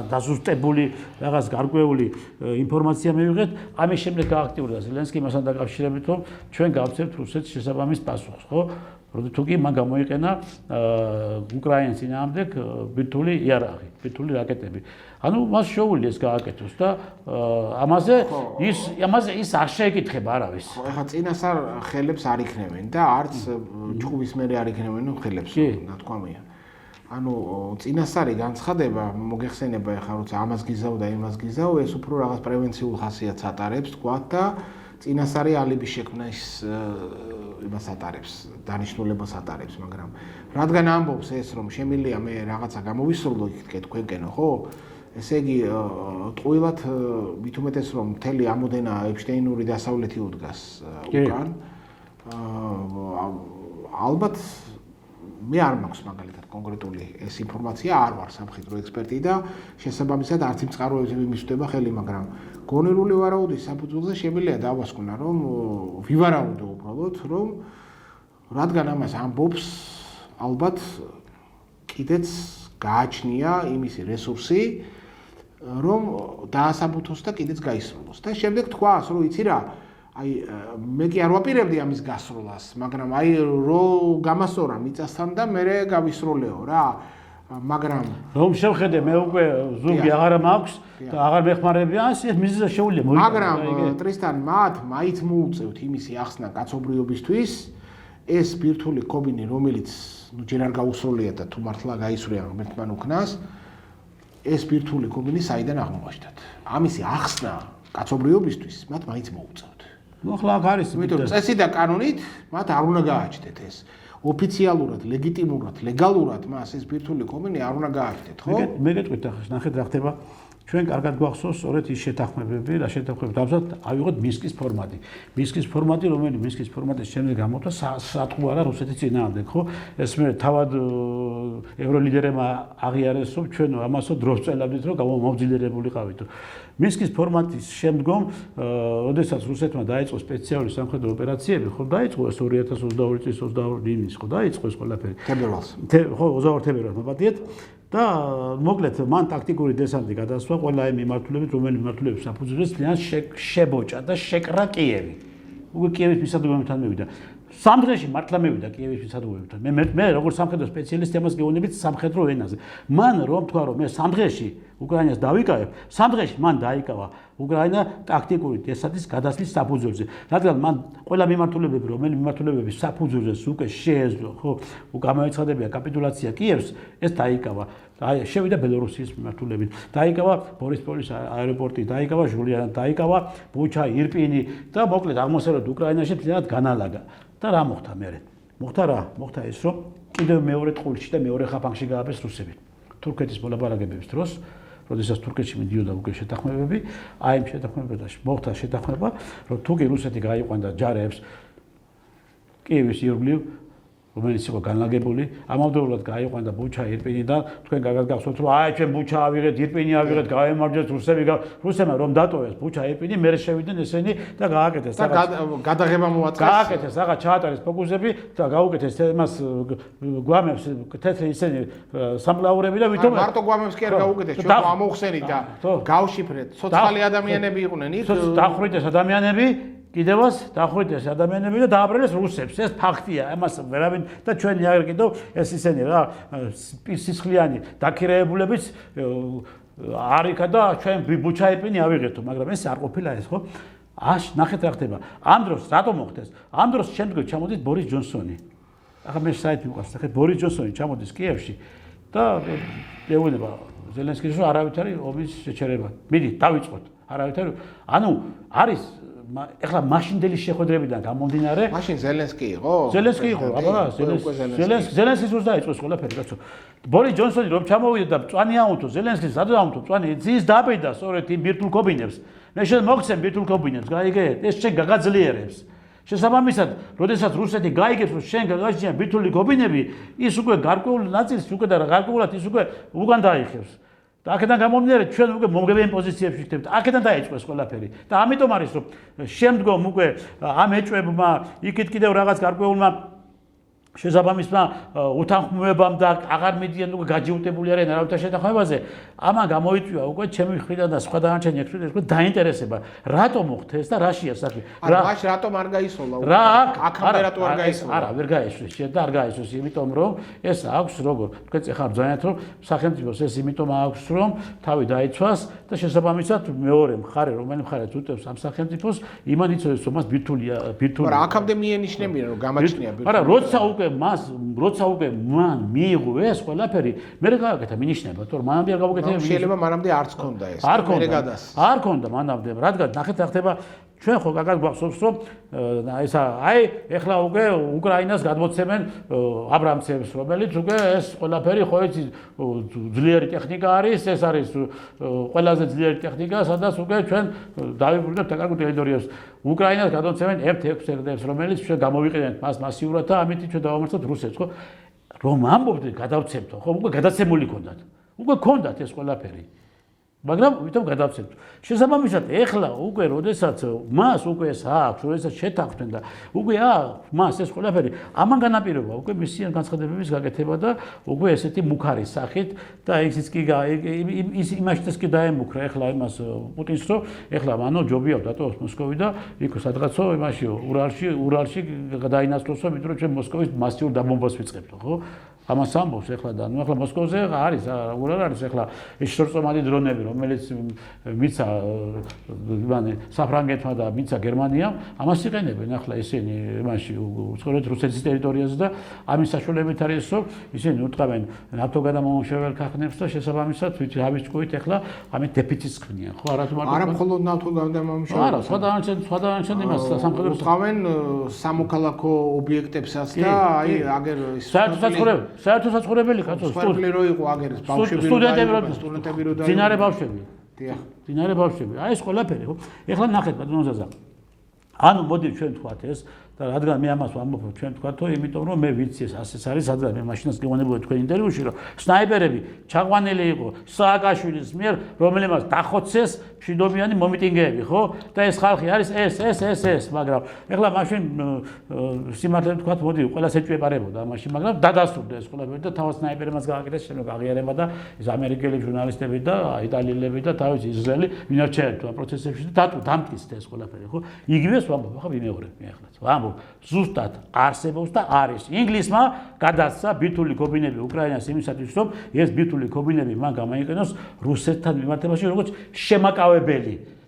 დაზუსტებული რაღაც გარკვეული ინფორმაცია მივიღეთ, ამის შემდეგ გააქტიურდა ზელენსკი მასთან დაკავშირებით, რომ ჩვენ გავცემთ რუსეთს შესაბამის პასუხს, ხო? თუ კი მან გამოიყენა უკრაინის წინააღმდეგ ბირთვული იარაღი, ბირთვული რაკეტები. ანუ მას შეუძლია ეს გააკეთოს და ამაზე ის არ შეეკითხება არავის. ახლა წინასწარ ხელებს არ იქნევენ და არც ჩხუბის მერე არ იქნევენ ხელებს, ნათქვამია. ანუ წინასწარი განცხადება მოგეხსენება ახლა როცა ამას გიზავ და იმას გიზავ, ეს უფრო რაღაც პრევენციულ ხასიათს ატარებს, თქვა და წინასწარი ალიბის შექმნის იმას ატარებს, დანიშნულებას ატარებს, მაგრამ რადგან ამბობს ეს რომ შემიძლია მე რაღაცა გამოვისრულო იქ თქვენკენო, ხო? ესე იგი ტყუილად მით უმეტეს რომ მთელი ამოდენა ეპშტეინური დასავლეთი უდგას უკან. ალბათ მე არ მაქვს მაგალითად კონკრეტული ეს ინფორმაცია, არ ვარ სამხედრო ექსპერტი და შესაბამისად არც იმ წყაროებზე მიმისვდება ხელი, მაგრამ გონივრული ვარაუდის საფუძველზე შემიძლია დავასკვნა, რომ ვივარაუდო უბრალოდ, რომ რადგან ამას ამბობს, ალბათ კიდეც გააჩნია იმისი რესურსი, რომ დაასაბუთოს და კიდეც გაისრულოს. და შემდეგ თქვას, რომ იცი რა, აი მე კი არ ვაპირებდი ამის გასროლას, მაგრამ აი რო გამასწორა მიწასთან და მე გავისროლეო რა. მაგრამ რომ შევხედე მე უკვე ზურგი აღარ მაქვს და აღარ მეხმარებიან, ეს მიზეზი შეუძლია მოიწონოს. მაგრამ ტრისთან მათ მაინც მოუწევთ იმისი ახსნა კაცობრიობისთვის, ეს ბირთვული კობინი, რომელიც ნუ ჯერ არ გაუსროლია და თუ მართლა გაისვრია ღმერთთან უკნას, ეს ბირთვული კობინი საიდან აღმოაჩნდათ. ამისი ახსნა კაცობრიობისთვის მათ მაინც მოუწევთ. ნუ ახლა აქ არის, იმიტომ რომ წესი და კანონით მათ არ უნდა გააჩნდეთ ეს. ოფიციალურად, ლეგიტიმურად, ლეგალურად მას ეს ბირთვული კობინი არ უნდა გააჩნდეთ, ხო? მე გეტყვით ახლა, ნახეთ რა ხდება. ჩვენ კარგად გვახსოვს სწორედ ის შეთანხმებები, რა შეთანხმებები დავზათ, ავიღოთ მინსკის ფორმატი. მინსკის ფორმატი, რომელიც მინსკის ფორმატის შემდეგ გამოთქვა სატყუ არა რუსეთის წინააღმდეგ, ხო? ეს მე თავად ევროლიდერებმა აღიარეს, რომ ჩვენ ამასო დროს წელავდით, რომ გამომაძლიერებულიყავით. მინსკის ფორმატის შემდგომ, როდესაც რუსეთმა დაიწყო სპეციალური სამხედრო ოპერაციები, ხო, დაიწყო ეს 2022 წლის 22 ივნისს, ხო, დაიწყო ეს ყველაფერი. თებერვალს. ხო, 22 თებერვალს მოგადიეთ. და მოკლედ მან ტაქტიკური დესანტი გადასვა ყველა იმ მიმართულებით, რომელი მიმართულებით საფუძველს ძალიან შებოჭა და შეკრა კიევი. უკვე კიევის მისადგომებთან მივიდა. სამ დღეში მართლა მივიდა კიევის მისადგომებთან. მე როგორც სამხედრო სპეციალისტი ამას გეუბნებით სამხედრო ენაზე. მან რომ თქვა რომ მე სამ დღეში უკრაინას დავიკავებ, სამ დღეში მან დაიკავა უკრაინა ტაქტიკური დესანტის გადასვლის საფუძველზე. რადგან მან ყველა მიმართულებები, რომელი მიმართულებების საფუძველზეც უკვე შეეძლო, ხო, გამოეცხადებია კაპიტულაცია კიევს, ეს დაიკავა. აი, შევიდა ბელორუსიის მიმართულებით. დაიკავა ბორისპოლის აეროპორტი, დაიკავა ჟულიანა, დაიკავა ბუჩა, ირპინი და მოკლედ აღმოსავლეთ უკრაინაში მთლიანად განალაგა. და რა მოხდა მერე? მოხდა რა? მოხდა ის, რომ კიდევ მეორე ტყუილში და მეორე ხაფანგში გააბეს რუსები. თურქეთის მოლაპარაკებების დროს, როდესაც თურქეთში მიდიოდა უკვე შეთანხმებები, აი ამ შეთანხმებაში მოხდა შეთანხმება, რომ თუკი რუსეთი გაიყვანდა ჯარებს კიევის ირგვლივ, რომელიც იყო განლაგებული, ამავდროულად გაიყვანდა ბუჩა, ირპინი და თქვენ გაგახსოვთ, რომ აი ჩვენ ბუჩა ავიღეთ, ირპინი ავიღეთ, გაემარჯვეთ რუსები, რუსებმა რომ დატოვეს ბუჩა, ირპინი, მერე შევიდნენ ესენი და გააკეთეს გადაღება მოაწყეს. გააკეთეს რაღაც ჩაატარეს ფოკუსები და გაუკეთეს მას გვამებს თეთრი ისენი სამკლაურები და ვითომ მარტო გვამებს კი არ გაუკეთეს, ჩვენ ამოვხსენით და გავშიფრეთ. ცოცხალი ადამიანები იყვნენ იქ. დახვრიტეს ადამიანები კიდევაც დახვრიტეს ადამიანები და დააბრუნეს რუსებს. ეს ფაქტია, ამას ვერავინ და ჩვენი აგერ კიდევ ეს ისენი რა სისხლიანი დაქირავებულებიც არიქა და ჩვენ ბუჩაიპინი ავიღეთო, მაგრამ ეს არ ყოფილა ეს, ხო? ნახეთ რა ხდება. ამ დროს რატომ მოხდეს? ამ დროს შემდგომ ჩამოდით ბორის ჯონსონი. ახლა მე საით მიყვარს, ნახეთ ბორის ჯონსონი ჩამოდის კიევში და ეუბნება ზელენსკის რომ არავითარი ომის შეჩერება. მიდით, დავიწყოთ. არავითარი. ანუ არის ეხლა მაშინდელი შეხვედრებიდან გამომდინარე, მაშინ ზელენსკი იყო? ზელენსკი იყო, აბა, ზელენსკის დროს დაიწყოს ყველაფერი, კაცო. ბორის ჯონსონი რომ ჩამოვიდა და მწვანე აუნთო, ზელენსკის სადაუნთო, მწვანე ძის დაბედა სწორედ იმ ბირთვულ კობინებს. მე შენ მოგცემ ბირთვულ კობინებს, გაიგეთ? ეს შენ გაგაძლიერებს. შესაბამისად, როდესაც რუსეთი გაიგებს, რომ შენ გაგაჩნია ბირთვული კობინები, ის უკვე გარკვეულ ნაწილს უკვე და გარკვეულად ის უკვე უგან დაიხევს. და აქედან გამომდინარე ჩვენ უკვე მომგებიან პოზიციებში ვიქნებით. აქედან დაიწყო ეს ყველაფერი. და ამიტომ არის რომ შემდგომ უკვე ამ ეჭვებმა იქით კიდევ რაღაც გარკვეულმა შესაბამისმა უთანხმოებამ და აღარ მიდიან უკვე გაჯიუტებული არიან არავითარ შეთანხმებაზე. ამან გამოიწვია უკვე ჩემი მხრიდან და სხვა დანარჩენი ექსპერტების მხრიდან დაინტერესება. რატომ მოხდა ეს და რაშია საქმე? მაშინ რატომ არ გაისვლა? აქამდე რატომ არ გაისვლა? არა, ვერ გაისვლის და არ გაისვლის, იმიტომ რომ ეს აქვს როგორ. თქვენ ეხლა ბრძანეთ რომ სახელმწიფოს ეს იმიტომ აქვს რომ თავი დაიცვას და შესაბამისად მეორე მხარე, რომელი მხარეც უტევს ამ სახელმწიფოს, იმან იცოდეს რომ მას ბირთვულია. მაგრამ აქამდე მიენიშნებიან რომ გამაჩნია ბირთვული. არა, როცა უკვე მან მიიღო ეს ყველაფერი, მე გააკეთა მინიშნება, თორემ მანამდე არ გავუკეთე. შეიძლება მანამდე არც ქონდა ეს. არ ქონდა მანამდე. რადგან ნახეთ რა ხდება, ჩვენ ხო კარგად გვახსოვს რომ აი ეხლა უკვე უკრაინას გადმოცემენ აბრამცევს, რომელიც უკვე ეს ყველაფერი ხო იცი ძლიერი ტექნიკა არის, ეს არის ყველაზე ძლიერი ტექნიკა, სადაც უკვე ჩვენ დავიბრუნებთ საკარგო ტერიტორიას. უკრაინას გადმოცემენ F-16-ებს, რომელიც ჩვენ გამოვიყენებთ მას მასიურად და ამით ჩვენ დავამარცხებთ რუსეთს, ხო? რომ ამბობდნენ გადავცემთო, ხო? უკვე გადაცემული ქონდათ. უკვე ქონდათ ეს ყველაფერი. მაგრამ ვითომ გადავცემთ. შესაბამისად, ეხლა უკვე როდესაც მას უკვე ეს აქვს, როდესაც შეთანხმდნენ და უკვე მას ეს ყველაფერი, ამან განაპირობა უკვე მისიან განცხადებების გაკეთება და უკვე ესეთი მუქარის სახით და ისიც კი იმაშიც კი დაემუქრა ეხლა იმას პუტინს, რომ ეხლა მანო ჯობია დატოვოს მოსკოვი და იქ სადღაცო იმაშიო ურალში გადაინაცვლოსო, იმიტომ რომ ჩვენ მოსკოვის მასიურ დაბომბვას ვიწყებთ, ხო? ამას ამბობს ეხლა და ნუ ეხლა მოსკოვზე არის უბრალოდ არის ეხლა ეს შორწომადი დრონები რომელიც მიცა მანე საფრანგეთმა და მიცა გერმანიამ ამას იყენებენ ახლა ესენი იმაში უცხოეთ რუსეთის ტერიტორიაზე და ამის საშუალებით არის რომ ისინი უტყავენ ნატო გადამამუშავებელ ქარხნებს და შესაბამისად ვიცი ამის ჭკუით ეხლა ამით დეფიციტს ქმნიან ხო არა მხოლოდ ნატო გადამამუშავებელ არა სხვა დანარჩენ იმას სამხედრო უტყავენ სამოქალაქო ობიექტებსაც და აი აგერ საერთო საცხოვრებელი კაცო სპეციალური იყო აგერ ბავშვები სტუდენტები რო ძინარე ბავშვები მდინარე ბავშვები. აი ეს ყველაფერი ხო? ეხლა ნახეთ ბატონო ზაზა. ანუ მოდი ჩვენ თქვათ ეს და რადგან მე ამას ვამბობ ჩვენ თქვათ რომ იმიტომ რომ მე ვიცი ეს ასეც არის სადღაც მე მაშინაც გეუბნებოდი თქვენ ინტერვიუში რომ სნაიპერები ჩაყვანილი იყო სააკაშვილის მიერ რომელმაც დახოცეს მშვიდობიანი მომიტინგეები ხო და ეს ხალხი არის ეს მაგრამ ეხლა მაშინ სიმართლე თქვათ მოდი ყველას ეჭვებარებოდა მაშინ მაგრამ დადასტურდა ეს ყველაფერი და თავად სნაიპერებმაც გააკეთეს შემდეგ აღიარება და ეს ამერიკელი ჟურნალისტები და იტალიელები და თავის ისრაელი ვინარჩენებთ ამ პროცესებში და დამტკიცდა ეს ყველაფერი ხო იგივეს ვამბობ ახლა ვიმეორებ მე ახლა ვამბობ ზუსტად არსებობს და არის. ინგლისმა გადასცა ბირთვული კობინები უკრაინას იმისათვის, რომ ეს ბირთვული კობინები მან გამოიყენოს რუსეთთან მიმართებაში როგორც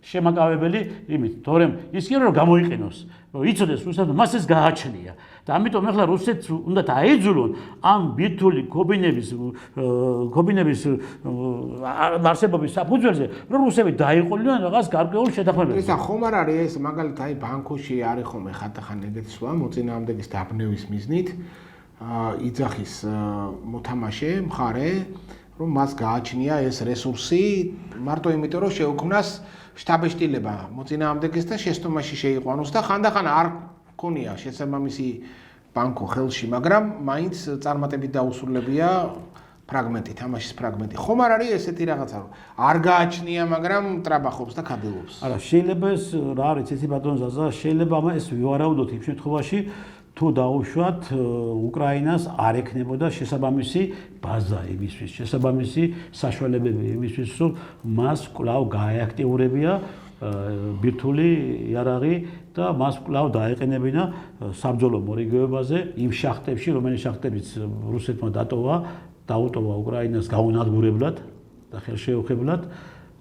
შემაკავებელი იმით, თორემ ის კი რომ გამოიყენოს, რომ იცოდეს რუსეთმა მას ეს გააჩნია. და ამიტომ ახლა რუსეთს უნდა დაეძულონ ამ ბირთვული კობინების არსებობის საფუძველზე, რომ რუსები დაიყოლნენ რაღაც გარკვეულ შეთანხმებებს. ისა ხომ არ არის ეს მაგალითად აი ბანკოში არის ხომ ხათახან ეგეთი სვლა მოწინააღმდეგის დაბნევის მიზნით იძახის მოთამაშე მხარე რომ მას გააჩნია ეს რესურსი მარტო იმიტომ რომ შეუქმნას შტაბეშტილება მოწინააღმდეგეს და შეცდომაში შეიყვანოს და ხანდახან არ ქონია შესაბამისი ბანკო ხელში, მაგრამ მაინც წარმატებით დაუსრულებია ფრაგმენტი, თამაშის ფრაგმენტი. ხომ არ არის ესეთი რაღაცა, რომ არ გააჩნია, მაგრამ ტრაბახობს და ქადელობს. არა, შეიძლება ეს რა არის, იცი ბატონო ზაზა, შეიძლება ეს ვივარაუდოთ იმ შემთხვევაში, თუ დაუშვათ უკრაინას არ ექნებოდა შესაბამისი ბაზა იმისთვის, შესაბამისი საშუალებები იმისთვის, რომ მას კვლავ გაააქტიურებია ბირთვული იარაღი და მას კვლავ დაეყენებინა საბრძოლო მორიგეობაზე იმ შახტებში, რომელიც შახტებიც რუსეთმა დაუტოვა უკრაინას გაუნადგურებლად და ხელშეუხებლად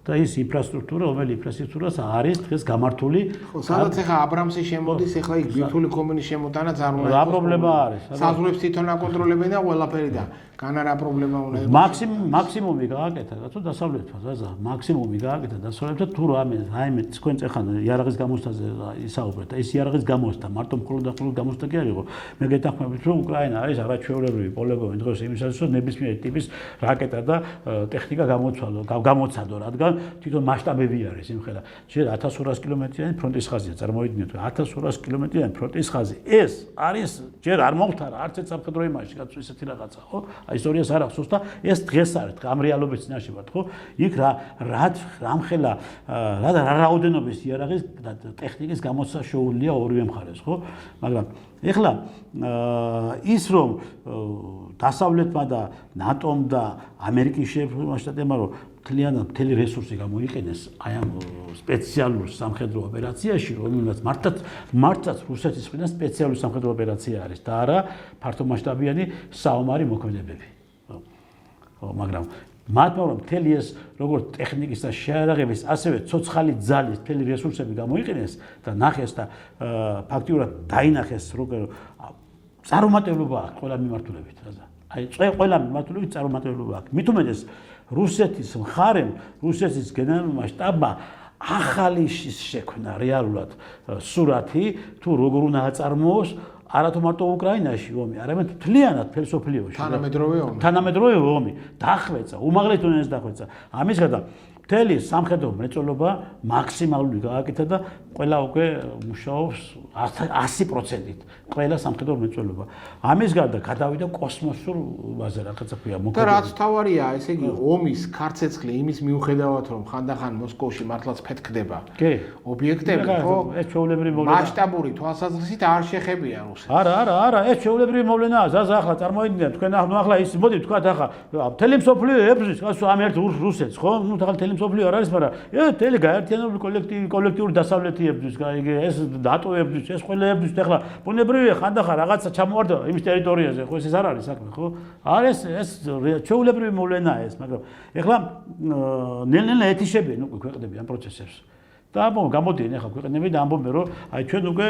და ის ინფრასტრუქტურა, რომელიც ინფრასტრუქტურას არის დღეს გამართული. ხო, სადაც ახლა აბრამსი შემოდის, ახლა იქ ბირთვული კომუნის შემოტანა არ უნდა. რა პრობლემა არის? საზღვრებს თვითონ აკონტროლებენ და ყველაფერი და განა რა პრობლემა უნდა იყოს. მაქსიმუმი გააკეთა, რატო დასავლეთმა ზაზა, მაქსიმუმი გააკეთა დასავლეთმა თუ რაიმე თქვენ ეხლა იარაღის გამოსთაზე ისაუბრეთ და ის იარაღის გამოსთა მარტო მხოლოდ გამოსთა კი არ იყო. მე გეთანხმებით რომ უკრაინა არის არაჩვეულებრივი პოლიგონი დღეს იმისათვის რომ ნებისმიერი ტიპის რაკეტა და ტექნიკა გამოცადო, რადგან თვითონ მასშტაბები არის იმხელა. ჯერ 1200 კილომეტრიანი ფრონტის ხაზია, წარმოიდგინეთ 1200 კილომეტრიანი ფრონტის ხაზი. ეს არის ჯერ არ მომხდარა არც ერთ სამხედრო იმაში კაცო ისეთი რაღაცა, ხო? ისტორიას არ ახსოვს და ეს დღეს არის, ამ რეალობის წინაშე ვართ, ხო? იქ რამხელა რა რაოდენობის იარაღის და ტექნიკის გამოცდა შეუძლია ორივე მხარეს, ხო? მაგრამ ეხლა ის რომ დასავლეთმა და ნატომ და ამერიკის შეერთებულ შტატებმა რომ მთელი რესურსი გამოიყენეს აი ამ სპეციალურ სამხედრო ოპერაციაში, რომელსაც მართლაც რუსეთის მხრიდან სპეციალური სამხედრო ოპერაცია არის და არა ფართომასშტაბიანი საომარი მოქმედებები. მაგრამ მათმა რომ მთელი ეს როგორც ტექნიკის და შეიარაღების, ასევე ცოცხალი ძალის მთელი რესურსები გამოიყენეს და ნახეს და ფაქტიურად დაინახეს როგორ წარუმატებლობა აქვს ყველა მიმართულებით, რაზა. აი ყველა მიმართულებით წარუმატებლობა აქვს. მით უმეტეს რუსეთის მხარემ, რუსეთის გენერალურმა შტაბმა ახალი შექმნა რეალურად სურათი თუ როგორ უნდა აწარმოოს არათუ მარტო უკრაინაში ომი, არამედ მთლიანად ფელსოფლიოში. თანამედროვე ომი დახვეწა, უმაღლეს დონეზე დახვეწა. ამის გარდა მთელი სამხედრო მრეწველობა მაქსიმალური გააკეთა და ყველა უკვე მუშაობს 100%-ით. ყველა სამხედრო მრეწველობა. ამის გარდა გადავიდა კოსმოსურ ბაზაზე, რაღაცა ქვია და რაც თავარია, ესე იგი ომის ქარცეცხლი იმის მიუხედავად რომ ხანდახან მოსკოვში მართლაც ფეთქდება. კი. ობიექტები, ხო? ეს ჩვეულებრივი მოვლენა. მასშტაბური თვალსაზრისით არ შეხებია რუსეთს. არა, ეს ჩვეულებრივი მოვლენაა. ზაზა ახლა წარმოიდგინეთ, თქვენ ახლა ის მოდი თქვათ ახლა მთელი მსოფლიო ებრძვის, ამ ერთ რუსეთს, ხო? ნუ ახლა მთელი მსოფლიო არ არის, მაგრამ მთელი გაერთიანებული კოლექტიური დასავლეთი ებრძვის, ეს ნატო ებრძვის, ეს ყველა ებრძვის, ახლა ბუნებრივია ხანდახან რაღაცა ჩამოვარდა იმის ტერიტორიაზე, ხო, ეს არ არის საქმე, ხო? არის ეს ჩვეულებრივი მოვლენაა ეს, მაგრამ ახლა ნელ-ნელა ეთიშებიან უკვე ქვეყნები ამ პროცესებს. და გამოდიან ახლა ქვეყნები და ამბობენ რომ აი ჩვენ უკვე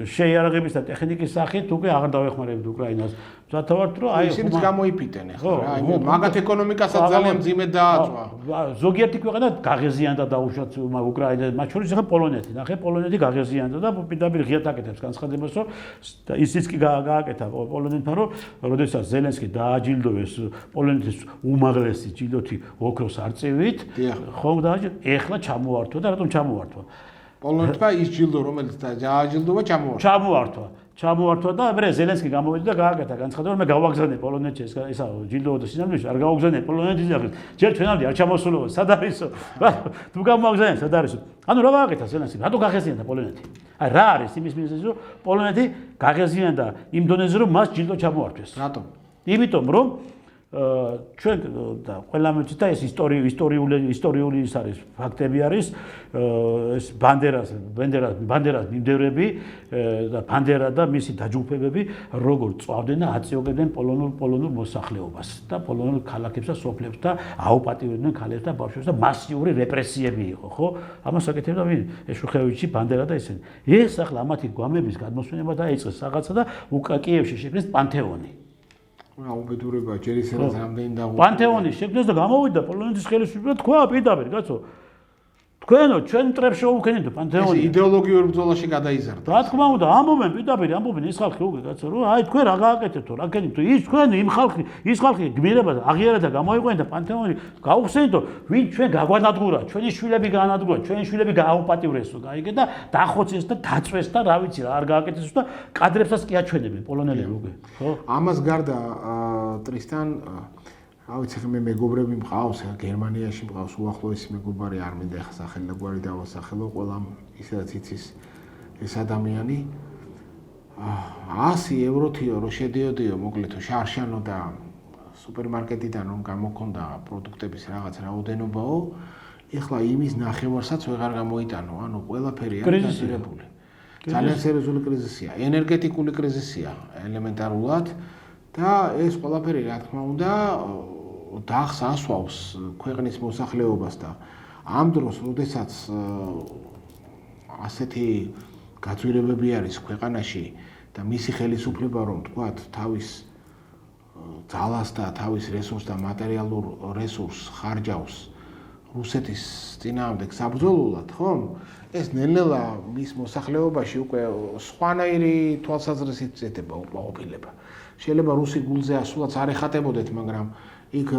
შეიარაღების და ტექნიკის სახით უკვე აღარ დავეხმარებთ უკრაინას. ვთქვათ რომ აი ისინიც გამოიფიტენ ახლა რა აი მაგათ ეკონომიკასაც ძალიან მძიმედ დააწვა. ზოგიერთი ქვეყანა გაღეზიანდა დაუშვათ უკრაინას, მათ შორის ახლა პოლონეთი. ნახე პოლონეთი გაღეზიანდა და პირდაპირ ღიად აკეთებს განცხადებას რომ ისიც კი გააკეთა პოლონეთმა რომ როდესაც ზელენსკი დააჯილდოვეს პოლონეთის უმაღლესი ჯილდოთი ოქროს არწივით, ხომ დააჯილდო, ეხლა ჩამოართვა და რატომ ჩამოართვა? პოლონეთმა ის ჯილდო რომელიც დააჯილდოვა ჩამოართვა და მე ზელენსკი გამოვიდა და გააკეთა განცხადება რომ მე გავაგზავნე პოლონეთში ესა ჯილდო და სინამდვილეში არ გავაგზავნე პოლონეთის სახით. ჯერ ჩვენამდე არ ჩამოსულობა, სად არისო? თუ გამოვაგზავნე, სად არისო? ანუ რა გააკეთა ზელენსკი? რატო გაღეზიანდა პოლონეთი? აი რა არის იმის მიზეზი რომ პოლონეთი გაღეზიანდა იმ დონეზე რომ მას ჯილდო ჩამოართვეს? რატომ? იმიტომ რომ ჩვენ და ყველა მეც და ეს ისტორიული ის არის ფაქტები არის ეს ბანდერას მიმდევრები და ბანდერა და მისი დაჯგუფებები როგორ წვავდნენ და აწეობდნენ პოლონურ მოსახლეობას და პოლონურ ქალაქებს და სოფლებს და აუპატიურებდნენ ქალებს და ბავშვებს და მასიური რეპრესიები იყო ხო ამას აკეთებდა ვინ ეშუხევიჩი ბანდერა და ისინი ეს ახლა ამათი გვამების გადმოსვენება დაიწყეს რაღაცა და კიევში შექმნეს პანთეონი უბედურება ჯერ ისედაც რამდენი და პანთეონი შექმნეს და გამოვიდა პოლონეთის ხელისუფლება თქვა პირდაპირ კაცო თქვენო ჩვენ მტრებს შევუქენით პანთეონი ეს იდეოლოგიურ ბრძოლაში გადაიზარდა რა თქმა უნდა ამბობენ პირდაპირ ამბობენ ის ხალხი უკვე კაცო რომ აი თქვენ რა გააკეთებთო რა გქენით ის თქვენ ის ხალხი გმირება აღიარეთ და გამოიყვანეთ და პანთეონი გაუხსენითო ვინ ჩვენ გაგვანადგურა ჩვენი შვილები გაანადგურა ჩვენი შვილები გააუპატიურესო გაიგე და დახოცეს და დაწვეს და რა ვიცი რა არ გააკეთეს და კადრებსაც კი აჩვენებენ პოლონელები უკვე ხო ამას გარდა ტრისტან რა ვიცი მე მეგობრები მყავს გერმანიაში მყავს უახლოესი მეგობარი არ მინდა ახლა სახელი და გვარი დავასახელო ყველამ ისედაც იცის ეს ადამიანი 100 ევროთიო რო შედიოდიო მოკლედ შარშანო და სუპერმარკეტიდან რომ გამოგონდა პროდუქტების რაღაც რაოდენობაო ეხლა იმის ნახევარსაც ვეღარ გამოიტანო ანუ ყველაფერი არის დაზირებული ძალიან სერიოზული კრიზისია ენერგეტიკული კრიზისია ელემენტარულად და ეს ყველაფერი რა თქმა უნდა დახს ასვავს ქვეყნის მოსახლეობას და ამ დროს როდესაც ასეთი გაძვირებები არის ქვეყანაში და მისი ხელისუფლება რომ თქვათ თავის ძალას და თავის რესურსს და მატერიალურ რესურსს ხარჯავს რუსეთის წინააღმდეგ საბრძოლულად ხომ ეს ნელ-ნელა მის მოსახლეობაში უკვე სხვანაირი თვალსაზრისით წედება უკმაყოფილება შეიძლება რუსი გულზე ასულაც არ ეხატებოდეთ მაგრამ იქ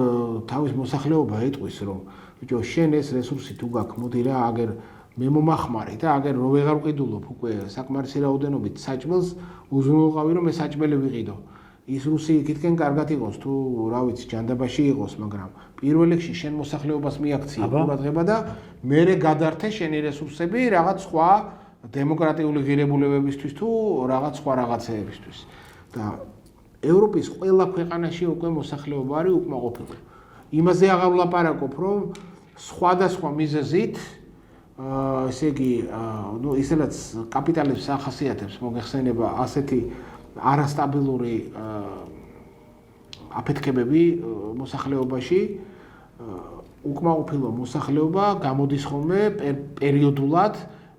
თავის მოსახლეობა ეტყვის რომ ბიჭო შენ ეს რესურსი თუ გაქვს მოდი რა აგერ მე მომახმარე და აგერ რო ვეღარ ვყიდულობ უკვე საკმარისი რაოდენობით საჭმელს უზრუნველყავი რომ მე საჭმელი ვიყიდო ის რუსი იქითკენ კარგად იყოს თუ რა ვიცი ჯანდაბაში იყოს მაგრამ პირველ რიგში შენ მოსახლეობას მიაქციე ყურადღება და მერე გადართე შენი რესურსები რაღაც სხვა დემოკრატიული ღირებულებებისთვის თუ რაღაც სხვა რაღაცეებისთვის და ევროპის ყველა ქვეყანაში უკვე მოსახლეობა არის უკმაყოფილო. იმაზე აღარ ვლაპარაკობ, რომ სხვადასხვა მიზეზით, ესე იგი, ნუ ისედაც კაპიტალიზმს ახასიათებს მოგეხსენება ასეთი არასტაბილური აფეთქებები მოსახლეობაში, უკმაყოფილო მოსახლეობა გამოდის ხოლმე პერიოდულად,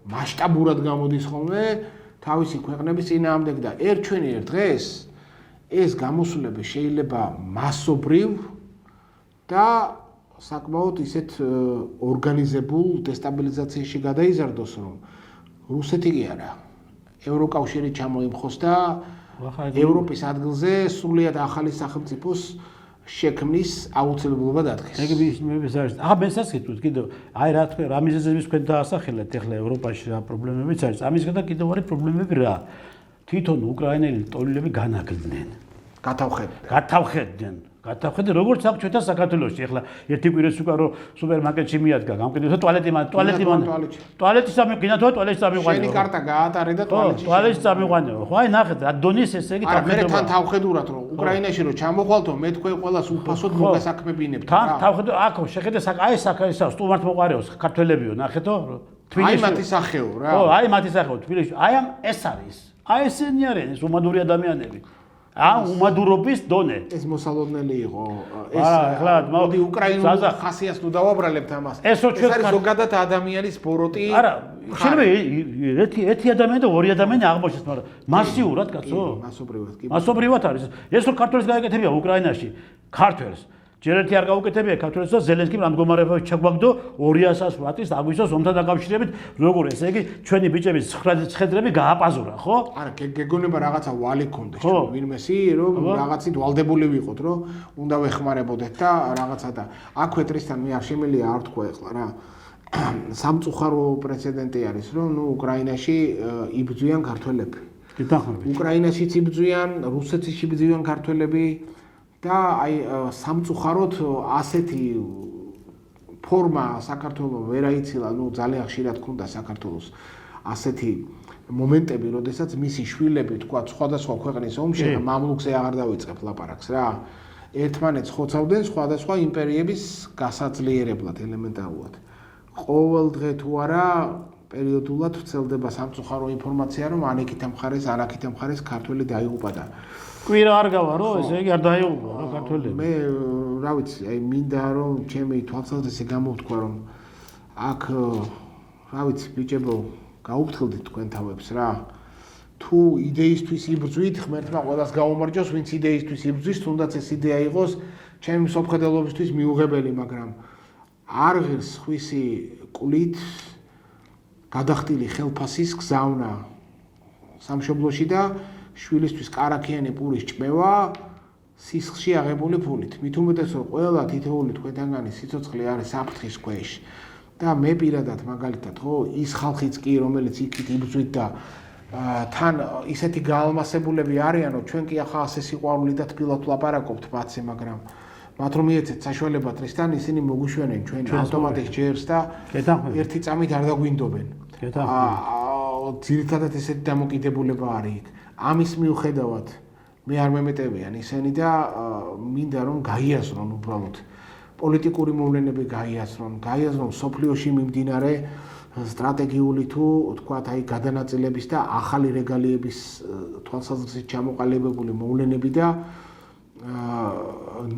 მასშტაბურად გამოდის ხოლმე თავისი ქვეყნების წინააღმდეგ და ერთ დღეს ეს გამოსვლები შეიძლება მასობრივ და საკმაოდ ისეთ ორგანიზებულ დესტაბილიზაციაში გადაიზარდოს, რომ რუსეთი კი არა, ევროკავშირი ჩამოიმხოს და ევროპის ადგილზე სრულიად ახალი სახელმწიფოს შექმნის აუცილებლობა დადგეს. ახლა მესაც გიტყვით კიდევ, აი რა მიზეზების თქვენ დაასახელეთ ახლა ევროპაში რა პრობლემებიც არის. ამის გარდა კიდევ არის პრობლემები რა. თვითონ უკრაინელი ტოლილები განაგლდნენ. გათავხედდნენ. როგორც აქ ჩვენთან საქართველოში. ახლა ერთი კვირას უკან რომ სუპერმარკეტში მიადგა, გამყიდოს ტუალეტი სამიყინათო, ტუალეტი სამიყვანე. შენი კარტა გაატარე და ტუალეტი სამიყვანე. ხო, აი ნახეთ, რა დონის ესე იგი თავხედობა. მე თან თავხედურად რომ უკრაინაში რომ ჩამოყვალთო, მე თქვენ ყველას უფასოდ მოგასაქმებინებთ რა. თან თავხედო, აქ შეხედე აი საკაისა სტუმართ მოყარეოს ქართველებიო, ნახეთო? აი მათი სახეო რა. ხო, აი მათი სახეო თბილისში. აი ამ ეს არის. აი ესენი არიან ეს უმადური ადამიანები. ან უმადურობის დონე. ეს მოსალოდნელი იყო. ახლა მოდი უკრაინულ ხასიათს თუ დავაბრალებთ ამას. ეს არის ზოგადად ადამიანის ბოროტი. არა, შეიძლება ერთი ადამიანი და ორი ადამიანი აღმოჩნდეს, მაგრამ მასიურად, კაცო? მასობრივად კი. მასობრივად არის. ეს რო ქართველს გაეკეთებია უკრაინაში, ქართველს ჯერ ერთი არ გაუკეთებია ქართველს და ზელენსკიმ რა მდგომარეობაში ჩაგვაგდო 200-ას ვატის აგვისტოს ომთან დაკავშირებით, როგორ ესე იგი ჩვენი ბიჭების ცხედრები გააპაზურა, ხო? არა, გეგონება რაღაცა ვალი ქონდეს ჩვენ ვინმესი, რომ რაღაცით ვალდებული ვიყოთ, რომ უნდა ვეხმარებოდეთ და რაღაცა და აქვე ტრისთან მე არ შემიძლია არ თქვა ეხლა რა. სამწუხარო პრეცედენტი არის, რომ ნუ უკრაინაში იბრძვიან ქართველები. უკრაინაშიც იბრძვიან, რუსეთშიც იბრძვიან ქართველები. და აი სამწუხაროდ ასეთი ფორმა საქართველოს ვერ აიცილა, ნუ ძალიან ხშირად ქონდა საქართველოს ასეთი მომენტები, როდესაც მისი შვილები თქვა სხვადასხვა ქვეყნის ომში მამლუქზე აღარ დავიწყებ ლაპარაკს რა. ერთმანეთს ხოცავდნენ სხვადასხვა იმპერიების გასაძლიერებლად ელემენტარულად. ყოველ დღე თუ არა პერიოდულად ვრცელდება სამწუხარო ინფორმაცია, რომ ანეკითა მხარეს, ანაკითა მხარეს ქართველი დაიღუპა და კვირა არ გავა რო ესე იგი არ დაიღუპა რა ქართველები. მე რა ვიცი, აი მინდა რომ ჩემი თვალსაზრისი გამოვთქვა რომ აქ რა ვიცი ბიჭებო გაუფრთხილდით თქვენ თავებს რა. თუ იდეისთვის იბრძვით, ღმერთმა ყველას გაუმარჯოს, ვინც იდეისთვის იბრძვის, თუნდაც ეს იდეა იყოს ჩემი მსოფლმხედველობისთვის მიუღებელი, მაგრამ არ ღირს ხვისი კვლით გადახტილი ხელფასის გზავნა სამშობლოში და შვილისთვის კარაქიანი პურის ჭმევა სისხლში აღებული ფულით. მით უმეტეს რომ ყველა თითოეული თქვენთანგანი სიცოცხლე არის საფრთხის ქვეშ. და მე პირადად მაგალითად ხო ის ხალხიც კი რომელიც იქით იბრძვით და თან ისეთი გაალმასებულები არიან რომ ჩვენ კი ახლა ასე სიყვარული და თბილად ვლაპარაკობთ მათზე, მაგრამ მათ რომ მიეცეთ საშუალება ტრისთან ისინი მოგვიშვენენ ჩვენ ავტომატის ჯერს და ერთი წამით არ დაგვინდობენ. ძირითადად ესეთი დამოკიდებულება არის იქ. ამის მიუხედავად მე არ მემეტევიან ისინი და მინდა რომ გაიაზრონ უბრალოდ პოლიტიკური მოვლენები გაიაზრონ სოფლიოში მიმდინარე სტრატეგიული თუ თქვათ აი გადანაწილების და ახალი რეგალიების თვალსაზრისით ჩამოყალიბებული მოვლენები და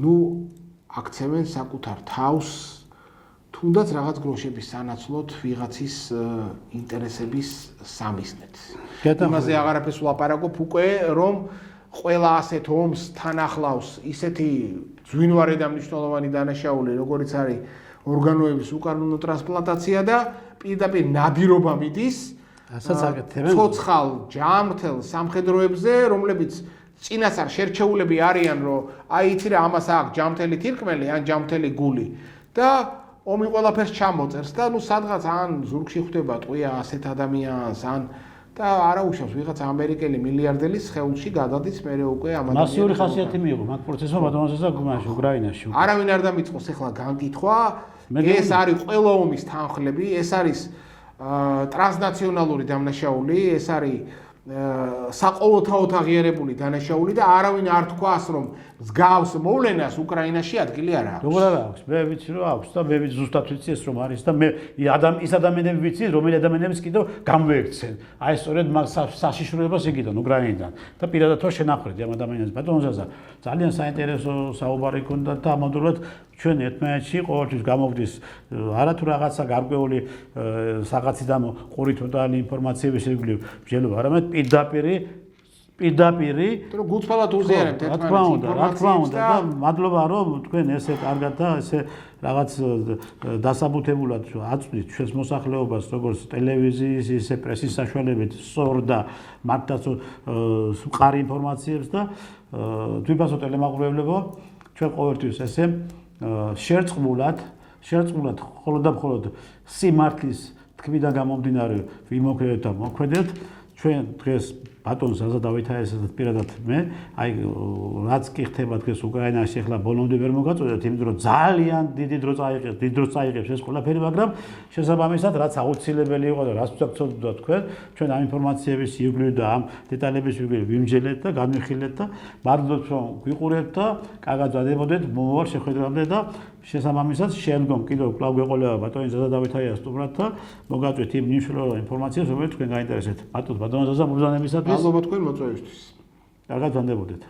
ნუ აქცევენ საკუთარ თავს თუნდაც რაღაც გროშების სანაცვლოდ ვიღაცის ინტერესების სამიზნედ. იმაზე აღარაფერს ვლაპარაკობ უკვე რომ ყველა ასეთ ომს თან ახლავს ისეთი ძვინვარე და მნიშვნელოვანი დანაშაული, როგორიც არის ორგანოების უკანონო ტრანსპლანტაცია და პირდაპირ ნადირობა მიდის ცოცხალ ჯამრთელ სამხედროებზე, რომლებიც წინასწარ შერჩეულები არიან, რომ აი იცი რა ამას აქვს ჯამრთელი თირკმელი ან ჯამრთელი გული და ომი ყველაფერს ჩამოწერს და ნუ სადღაც ან ზურგში ხვდება ტყვია ასეთ ადამიანს ან და არაუშავს ვიღაც ამერიკელი მილიარდელის სხეულში გადადის მე უკვე ამ ადამიანს მასიური ხასიათი მიიღო მაგ პროცესმა ბატონოსა გუმაში უკრაინაში. არავინ არ დამიწყოს ახლა განგითხვა. ეს არის ყველა ომის თანხლები, ეს არის ტრანსნაციონალური დამნაშაული, ეს არის საყოველთაოდ აღიარებული დანაშაული და არავინ არ თქვას რომ მსგავს მოვლენას უკრაინაში ადგილი არ აქვს. როგორ არ აქვს? მე ვიცი რომ აქვს და მე ზუსტად ვიცი ეს რომ არის და მე ის ადამიანები ვიცი რომელი ადამიანებიც კიდევ გამოექცენ. აი სწორედ მაგ საშიშროებას იგიდან უკრაინიდან და პირადად თო შენახვედი ამ ადამიანებს ბატონოსა ძალიან საინტერესო საუბარი ქონდა და ამავდროულად ჩვენ ერთმანეთში ყოველთვის გამოგდის არათუ რაღაცა გარკვეული საღაციდან ყურით უდანი ინფორმაციების ირგვლივ მსჯელობა, არამედ პირდაპირი რომ გულწრფელად უზიარებთ ერთმანეთს რა თქმა უნდა და მადლობა რომ თქვენ ესე კარგად და ესე რაღაც დასაბუთებულად აწვდით ჩვენს მოსახლეობას როგორც ტელევიზიის ისე პრესის საშუალებით სწორ და მართლაც მყარი ინფორმაციებს და თვითონ ტელემაყურებლებო ჩვენ ყოველთვის ესე შერწყმულად მხოლოდ და მხოლოდ სიმართლის თქმიდან გამომდინარე ვიმოქმედეთ და მოქმედეთ ჩვენ დღეს ბატონს აზადავითაესად პირადად მე აი რაც კი ხდება დღეს უკრაინაში ახლა ბოლომდე ვერ მოგაწოდეთ იმიტომ რომ ძალიან დიდი დრო წაიღებს ეს ყველაფერი მაგრამ შესაბამისად რაც აუცილებელი იყო და რაც ვცდილობთ თქვენ ჩვენ ამ ინფორმაციების ირგვლივ და ამ დეტალების ირგვლივ ვიმჯელეთ და განვიხილეთ და მადლობთ რომ გვიყურებთ და კარგად ვადებოდეთ მომავალ შეხვედრამდე და შესაბამისად შემდგომ კიდევ კვლავ გვეყოლება ბატონის აზადავითაიას სტუმრად და მოგაწვეთ იმ მნიშვნელოვან ინფორმაციას რომელიც თქვენ გაინტერესებთ ბატონს აზა მოგზაურობისათვის მადლობა თქვენ მოწვევისთვის კარგად ვანდებოდეთ